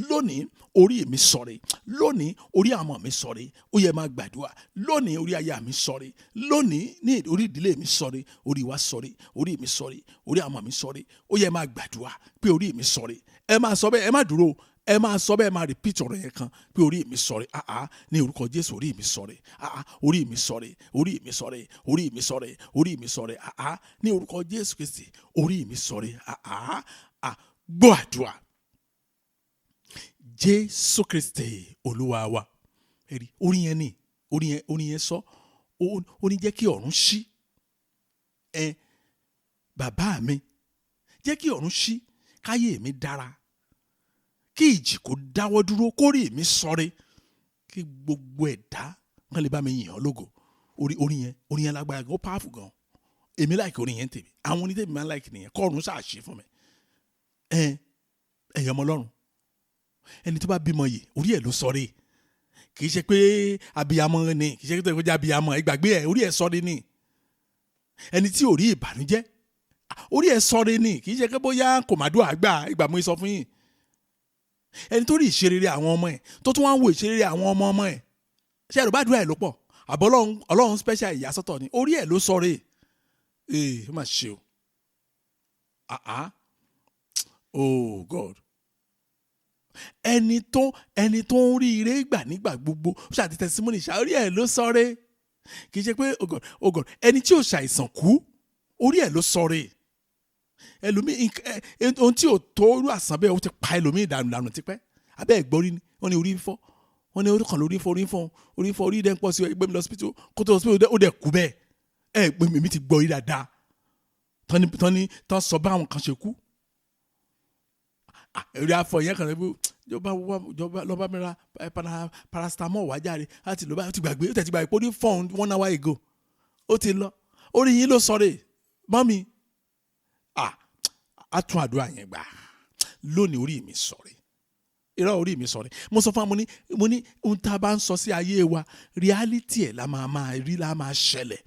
Lónìí orí mi sọ̀rọ̀. Lónìí orí àwọn ọmọ mi sọ̀rọ̀. Ó yẹ máa gbàdúrà. Lónìí orí aya mi sọ̀rọ̀. Lónìí ní orí ìdílé mi sọ̀rọ̀. Orí wa sọ̀rọ̀. Orí mi sọ̀rọ̀. Orí àwọn ọmọ mi sọ̀rọ̀. Ó yẹ máa gbàdúrà pé orí mi sọ̀rọ̀. Ẹ máa sọ bẹ́ẹ̀, ẹ má dúró. Ẹ máa sọ bẹ́ẹ̀, máa repeat ọ̀rọ̀ yẹn kan pé orí mi sọ̀rọ̀. Ní orúkọ Jésù orí mi sọ̀rọ̀. Orí mi sọ̀rọ̀. Orí mi sọ̀rọ̀. Orí mi sọ̀rọ̀. Orí mi sọ̀rọ̀. Ní orúkọ Jésù Kristi orí mi sọ̀rọ̀. Gbọ́ àdúrà. Jésù Kristi Olúwa wa. Orí yẹn ni, orí yẹn sọ. Ó ní jẹ́ kí ọ̀run ṣí. Bàbá mi, jẹ́ kí ọ̀run ṣí, káyé mi dára. Kí ìjì kó dáwọ́ dúró, kórè mi sọ̀rẹ́. Kí gbogbo ẹ̀dá kan lè bá mi yìn ọ́ lógo. Orí yẹn lágbára gan, ó powerful gan. Èmi like orí yẹn tèmi. Àwọn onítẹ̀mí máa ń like nìyẹn. Kọ́ọ̀run ṣáà ṣe fún mi. Ẹ̀yọ́ ọmọ Ọlọ́run. Ẹni tó bá bímọ yìí, orí ẹ̀ ló sọ̀rẹ́. Kì í ṣe pé abiyamọ ni, kì í ṣe pé kó jẹ́ abiyamọ. Ìgbàgbé ẹ̀, orí ẹ̀ sọ̀rẹ́ ni. Ẹni tí ò rí ìbànújẹ́, orí ẹ̀ sọ̀rẹ́ ni. Kì í ṣe pé bóyá kò má dùn àgbà ìgbà mo sọ fún yín. Ẹni tó rí ìṣerere àwọn ọmọ ẹ̀, tó tún wá ń wo ìṣerere àwọn ọmọ ẹ̀. Ṣé ẹ̀rọ bá dúrà ẹ̀ ló pọ̀? Àbọ̀ Ọlọ́run special ìyàsọ́tọ̀ ni. Orí ẹ̀ ló sọ̀rẹ́. Ó mà ṣe o. Oh God. Ẹni tó ń rí ire gbà nígbà gbogbo ṣáà ti testimony ṣá orí ẹ̀ ló sọ̀rẹ́. Kì í ṣe pé oh God ẹni tí ò ṣàìsàn kú orí ẹ̀ ló sọ̀rẹ́. Ẹlòmíì ohun tí ò tó irú àsàn bẹ́ẹ̀ ó ti pa ẹlòmíì dànù tipẹ́. Abẹ́ ẹ̀gbọ́n rí ni wọ́n ní orí fọ́, wọ́n ní orí kan lórí fọ́ orí dẹ́ ń pọ̀ sí ẹgbẹ́ mi lọ hospital kó tó hospital ó dẹ̀ kú bẹ́ẹ̀. Mi ti gbọ́ yí dáadáa tán sọ bá àwọn kan ṣe kú. Èrè afọ yẹn kan lọ́ba mi ra paracetamol wá jáde láti lọ́ba ó ti gbàgbé pé ó ní phone 1 hour ago ó ti lọ. Orí yín ló sọ̀rọ̀ mọ́mí. á tún àdúrà yẹn gbà. Lónìí orí mi sọ̀rẹ́. Irọ́ orí mi sọ̀rẹ́. Mo sọ fún wa mo ní ohun tá a bá ń sọ sí ayé wa reality ẹ̀ la máa rí la máa ṣẹlẹ̀.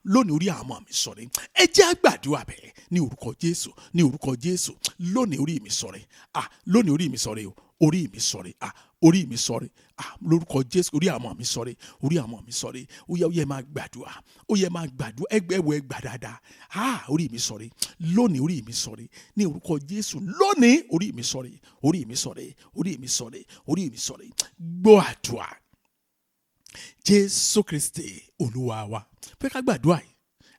Lónìí orí àwọn ọmọ mi sọ̀rẹ́. Ẹ jẹ́ á gbàdúrà bẹ́ẹ̀ ní orúkọ Jésù, ní orúkọ Jésù. Lónìí orí mi sọ̀rẹ́. Lónìí orí mi sọ̀rẹ́ o. Orí mi sọ̀rẹ́. Orí mi sọ̀rẹ́. Lórúkọ Jésù orí àwọn ọmọ mi sọ̀rẹ́. Orí àwọn ọmọ mi sọ̀rẹ́. Ó yẹ máa gbàdúrà. Ó yẹ máa gbàdúrà. Ẹgbẹ́ gbà dáadáa. Orí mi sọ̀rẹ́. Lónìí orí mi sọ̀rẹ́. Ní orúkọ Jésù. Lónìí orí mi sọ̀rẹ́. Orí mi sọ̀rẹ́. Orí mi sọ̀rẹ́. Orí mi sọ̀rẹ́. Gbọ́ àdúrà. Jésù Kristi Olúwa wa. Fẹ́ ká gbàdúrà yìí.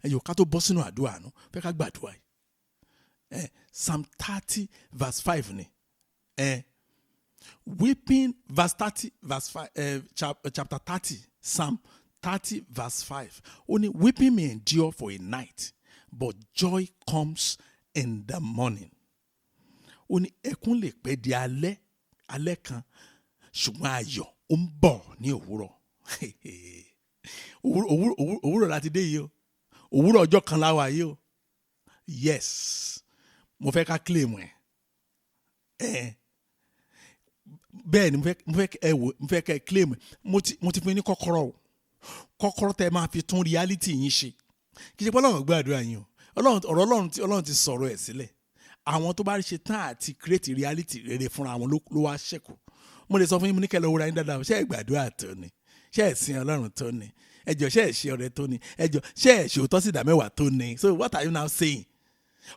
Ẹ̀yọ̀ ká tó bọ́ sínú àdúrà nù. Fẹ́ ká gbàdúrà yìí. Psalm 30 verse 5 ni. Weeping verse 30 verse 5 chapter 30 Psalm 30 verse 5. Only weeping may endure for a night, but joy comes in the morning. Only ẹkún lè pẹ́ di alẹ́ kan, ṣùgbọ́n ayọ̀ ó ń bọ̀ ní òwúrọ̀. Òwúrọ̀ láti dé yìí o. Òwúrọ̀ ọjọ́ kan láwa yìí o. Yes. Mo fẹ́ ká claim ẹ̀. Bẹ́ẹ̀ ni mo fẹ́ kẹ́ claim. Mo ti fún yín ní kọ́kọ́rọ́ o. Kọ́kọ́rọ́ tẹ́ máa fi tún reality yín ṣe. Kì í ṣe pé Ọlọ́run gbàdúrà yín o. Ọlọ́run ti sọ̀rọ̀ ẹ̀ sílẹ̀. Àwọn tó bá ṣe tán àti create reality rere fúnra wọn ló wá ṣẹ́kù. Mo lè sọ fún yín mo ní kẹ́ lọ wúra yín dáadáa. Ṣé ẹ gbàdúrà tó ni? Ṣé ẹ sin Ọlọ́run tó ni? Ẹjọ́ ṣé ẹ ṣe ọrẹ tó ni? Ẹjọ́ ṣé ẹ ṣe òótọ́ sí ìdá mẹ́wàá tó ni? So what are you now saying?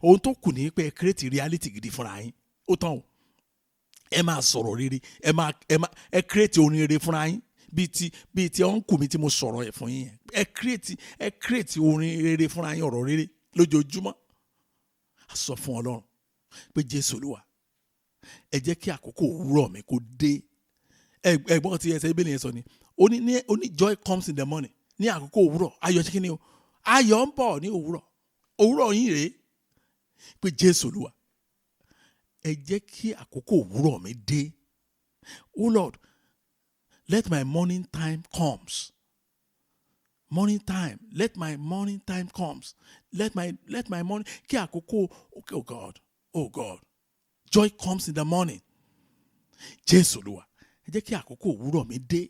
Ohun tó kù ní pé create reality gidi fúnra yín. Ó tán o. Ẹ máa sọ̀rọ̀ rere. Ẹ create orin rere fúnra yín. Bíi ti ọ̀nkù mi tí mo sọ̀rọ̀ ẹ̀ fún yín yẹn. Ẹ create orin rere fúnra yín, ọ̀rọ̀ rere lójoojúmọ́. A sọ fún Ọlọ́run pé Jésù Olúwa, ẹ jẹ́ kí àkókò òwúrọ̀ mi kó dé. Ẹ̀gbọ́n tí ẹsẹ̀ Bíbélì yẹn sọ ni. Ó ní joy comes in the morning. Ní àkókò òwúrọ̀, ayọ̀ ṣe kí ni o? Ayọ̀ ń bọ̀ ní òwúrọ̀. Òwúrọ̀ yín rèé. Pé Jésù Olúwa, ẹ jẹ́ kí àkókò òwúrọ̀ mi dé. Oh Lord, let my morning time comes. Morning time. Let my morning time comes. Let my morning. Kí àkókò, oh God. Joy comes in the morning. Jésù Olúwa, ẹ jẹ́ kí àkókò òwúrọ̀ mi dé.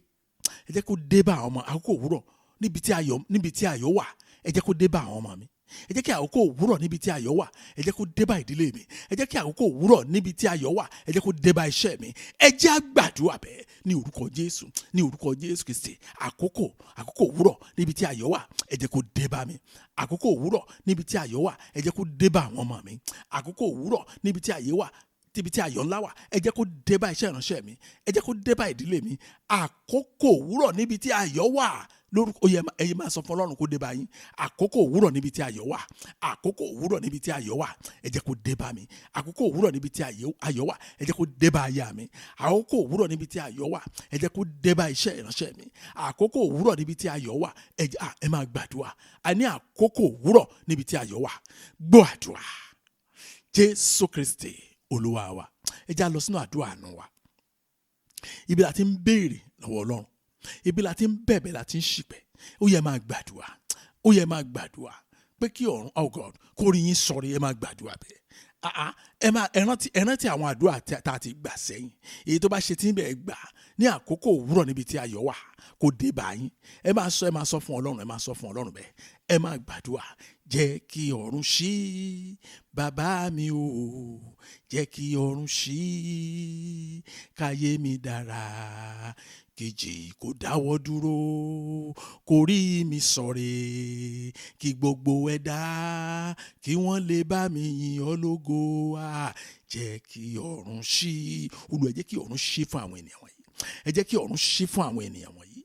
Ẹ jẹ́ kó dé bá àwọn ọmọ. Àkókò òwúrọ̀ níbi tí ayọ̀ wà. Ẹ jẹ́ kó dé bá àwọn ọmọ mi. Ẹ jẹ́ kí àkókò òwúrọ̀ níbi tí ayọ̀ wà. Ẹ jẹ́ kó dé bá ìdílé mi. Ẹ jẹ́ kí àkókò òwúrọ̀ níbi tí ayọ̀ wà. Ẹ jẹ́ kó dé bá iṣẹ́ mi. Ẹ jẹ́ á gbàdúrà bẹ́ẹ̀ ní orúkọ Jésù. Ní orúkọ Jésù Kristi. Àkókò òwúrọ̀ níbi tí ayọ̀ wà. Ẹ jẹ́ kó dé bá mi. Àkókò òwúrọ̀ níbi tí ayọ̀ wà. Ẹ jẹ́ kó dé bá àwọn ọmọ mi. Àkókò òwúrọ̀ níbi tí ayọ̀ wà. Tíbi tí ayọ̀ ńlá wà. Ẹ jẹ́ kó dé bá iṣẹ́ ìránṣẹ́ mi. Ẹ jẹ́ kó dé bá ìdílé mi. Àkókò òwúrọ̀ níbi tí ayọ̀ wà. Lórúkọ ẹ̀yin máa sọ fún Ọlọ́run kó dé bá yín. Àkókò òwúrọ̀ níbi tí ayọ̀ wà. Àkókò òwúrọ̀ níbi tí ayọ̀ wà. Ẹ jẹ́ kó dé bá mi. Àkókò òwúrọ̀ níbi tí ayọ̀ wà. Ẹ jẹ́ kó dé bá aya mi. Àkókò òwúrọ̀ níbi tí ayọ̀ wà. Ẹ jẹ́ kó dé bá iṣẹ́ ìránṣẹ́ mi. Àkókò òwúrọ̀ níbi tí ayọ̀ wà. Ẹ máa gbàdúrà. A ní àkókò òwúrọ̀ níbi tí ayọ̀ wà. Gbọ́ àdúrà. Jésù Kristi Olúwa wa. Ẹ já lọ sínú àdúrà àánú wa. Ibi la ti ń béèrè lọ́wọ́ Ọlọ́run. Ibi la ti ń bẹ̀bẹ̀ la ti ń ṣìpẹ̀. Ó yẹ máa gbàdúrà. Ó yẹ máa gbàdúrà. Pé kí ọ̀run, oh God, kó rí yín sọ̀rọ̀. Ẹ máa gbàdúrà bẹ́ẹ̀. Ẹ rántí àwọn àdúrà tá a ti gbà sẹ́yìn. Èyí tó bá ṣe tí ń bẹ̀ gbà ní àkókò òwúrọ̀ níbi tí ayọ̀ wà kó dé bá yín. Ẹ máa sọ fún Ọlọ́run. Ẹ máa sọ fún Ọlọ́run bẹ́ẹ̀. Ẹ máa gbàdúrà. Jẹ́ kí ọ̀run ṣí, bàbá mi o. Jẹ́ kí ọ̀run ṣí, káyé mi dára. Kejì kò dáwọ́ dúró, kò rí mi sọ̀rẹ́. Kí gbogbo ẹ̀dá kí wọ́n lè bá mi yìn ọ́ lógo. Jẹ́ kí ọ̀run ṣí. Olúwa, ẹ jẹ́ kí ọ̀run ṣí fún àwọn ènìyàn wọ̀nyí. Ẹ jẹ́ kí ọ̀run ṣí fún àwọn ènìyàn wọ̀nyí.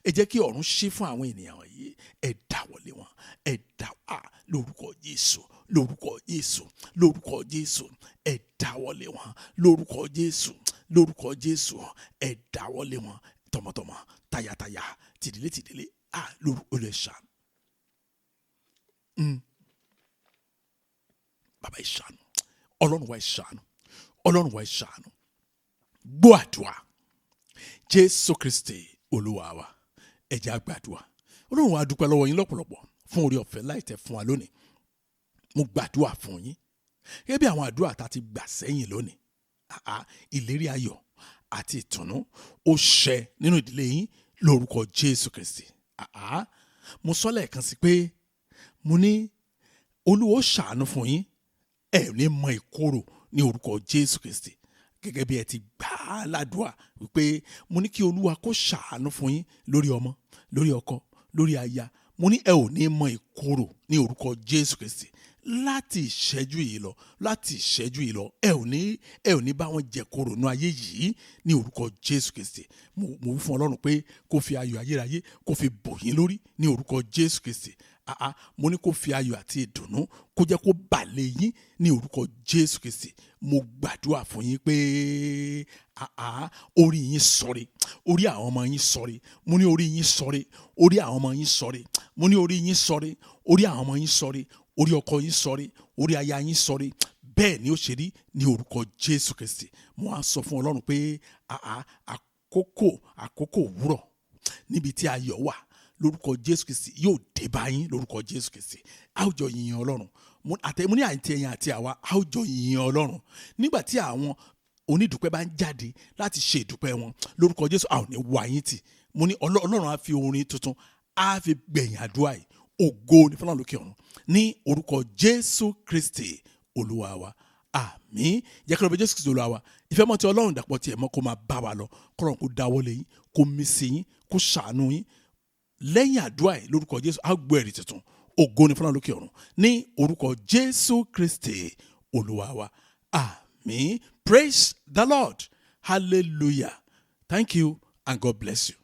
Ẹ jẹ́ kí ọ̀run ṣí fún àwọn ènìyàn wọ̀nyí. Ẹ dáwọ́lé wọn. Ẹ dáwọ́ lórúkọ Jésù. Lórúkọ Jésù. Lórúkọ Jésù. Ẹ dáwọ́lé wọn. Lórúkọ Jésù. Lórúkọ Jésù. Ẹ dáwọ́lé wọn. Tọmọtọmọ, tayátayá, tìdílé. Lórúkọ ìṣàánú. Bàbá ìṣàánú. Ọlọ́run wa ìṣàánú. Ọlọ́run wa ìṣàánú. Gbọ́ àdúrà. Jésù Kristi Olúwa wa. Ẹ jẹ́ á gbàdúrà. Ọlọ́run wa dúpẹ́ lọ́wọ́ yín lọ́pọ̀lọpọ̀ fún oore ọ̀fẹ́ láì tẹ̀ fún wa lónìí. Mo gbàdúrà fún yín. gẹ́gẹ́ bí àwọn àdúrà tá a ti gbà sẹ́yìn lónìí, ìlérí ayọ̀ àti ìtùnú ó ṣẹ nínú ìdílé yín lórúkọ Jésù Kristi. Mo sọ lẹ́ẹ̀kan sí pé mo ní Olúwa ó ṣàánú fún yín, ẹ ò ní mọ ìkorò ní orúkọ Jésù Kristi. Gẹ́gẹ́ bí ẹ ti gbà á ládùúà wípé mo ní kí Olúwa kó ṣàánú fún yín lórí ọmọ, lórí ọkọ, lórí aya. Mo ní ẹ ò ní mọ ìkorò ní orúkọ Jésù Kristi. Láti ìṣẹ́jú yìí lọ ẹ ò ní bá wọn jẹ korò nú ayé yìí ní orúkọ Jésù Kristi. Mo wí fún Ọlọ́run pé kó fi ayọ̀ ayérayé kó fi bò yín lórí ní orúkọ Jésù Kristi. Mo ní kó fi ayọ̀ àti ìdùnnú kó jẹ́ kó bà lé yín ní orúkọ Jésù Kristi. Mo gbàdúrà fún yín pé orí yín sọ̀rẹ́, orí àwọn ọmọ yín sọ̀rẹ́. Mo ní orí yín sọ̀rẹ́, orí àwọn ọmọ yín sọ̀rẹ́. Mo ní orí yín sọ̀rẹ́, orí àwọn ọmọ yín sọ̀rẹ́, orí ọkọ yín sọ̀rẹ́, orí aya yín sọ̀rẹ́. Bẹ́ẹ̀ ni ó ṣe rí ní orúkọ Jésù Kristi. Mo á sọ fún Ọlọ́run pé àkókò òwúrọ̀ níbi tí ayọ̀ wà lórúkọ Jésù Kristi yóò dé bá yín lórúkọ Jésù Kristi. A ó jọ yìn Ọlọ́run. Mo ní àti ẹ̀yin àti àwa a ó jọ yìn Ọlọ́run. Nígbà tí àwọn onídùúpẹ́ bá ń jáde láti ṣe ìdúpẹ́ wọn lórúkọ Jésù, a ò ní wá yín tì. Mo ní Ọlọ́run á fi orin tuntun á fi gbẹ̀yìn àdúrà yìí. Ògo ni fún Ọlọ́run lókè ọ̀run ní orúkọ Jésù Kristi Olúwa wa. Àmín. Jẹ́ kí ló bẹ Jésù Kristi Olúwa wa. Ìfẹ́ mọ́ ti Ọlọ́run dàpọ̀ tiẹ̀ mọ́ kó máa bá wa lọ. Kọ́lọ́run kó dáwọ́lé yín, kó mí sí yín, kó ṣàánú yín. Lẹ́yìn àdúrà yìí lórúkọ Jésù á gbọ́ ẹ̀rí tuntun. Ògo ni fún Ọlọ́run lókè ọ̀run ní orúkọ Jésù Kristi Olúwa wa. Àmín. Praise the Lord. Hallelujah. Thank you and God bless you.